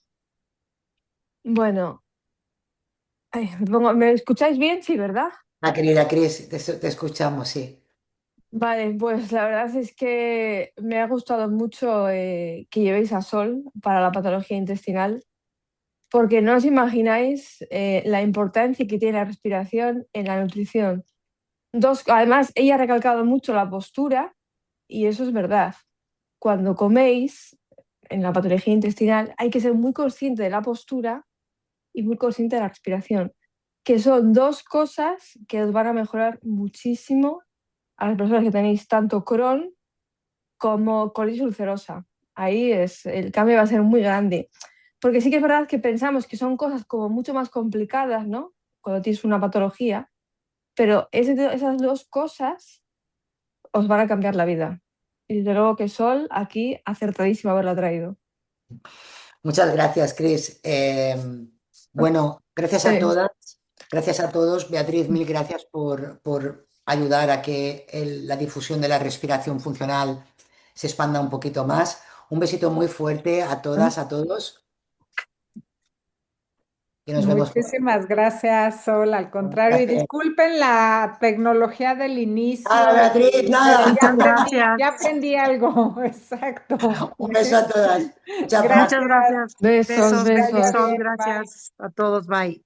Bueno, ¿me escucháis bien? Sí, ¿verdad? La querida Cris, te escuchamos, sí. Vale, pues la verdad es que me ha gustado mucho que llevéis a Sol para la patología intestinal, porque no os imagináis la importancia que tiene la respiración en la nutrición. Además, ella ha recalcado mucho la postura, y eso es verdad. Cuando coméis en la patología intestinal, hay que ser muy consciente de la postura y muy consciente de la respiración, que son dos cosas que os van a mejorar muchísimo a las personas que tenéis tanto Crohn como colitis ulcerosa. Ahí el cambio va a ser muy grande. Porque sí que es verdad que pensamos que son cosas como mucho más complicadas, ¿no? Cuando tienes una patología, pero esas dos cosas os van a cambiar la vida. Y desde luego que Sol, aquí, acertadísimo haberla traído. Muchas gracias, Cris. Bueno, gracias a Sí. todas, gracias a todos. Beatriz, mil gracias por ayudar a que la difusión de la respiración funcional se expanda un poquito más. Un besito muy fuerte a todas, a todos. Y nos vemos pronto. Muchísimas gracias, Sol. Al contrario, y disculpen la tecnología del inicio, Beatriz, pero nada. Muchas gracias. ya aprendí algo. Exacto. Un beso a todas. Muchas Gracias. Muchas gracias. Besos, Besos, Que vaya besos. bendición, bien. Bye. gracias a todos. Bye.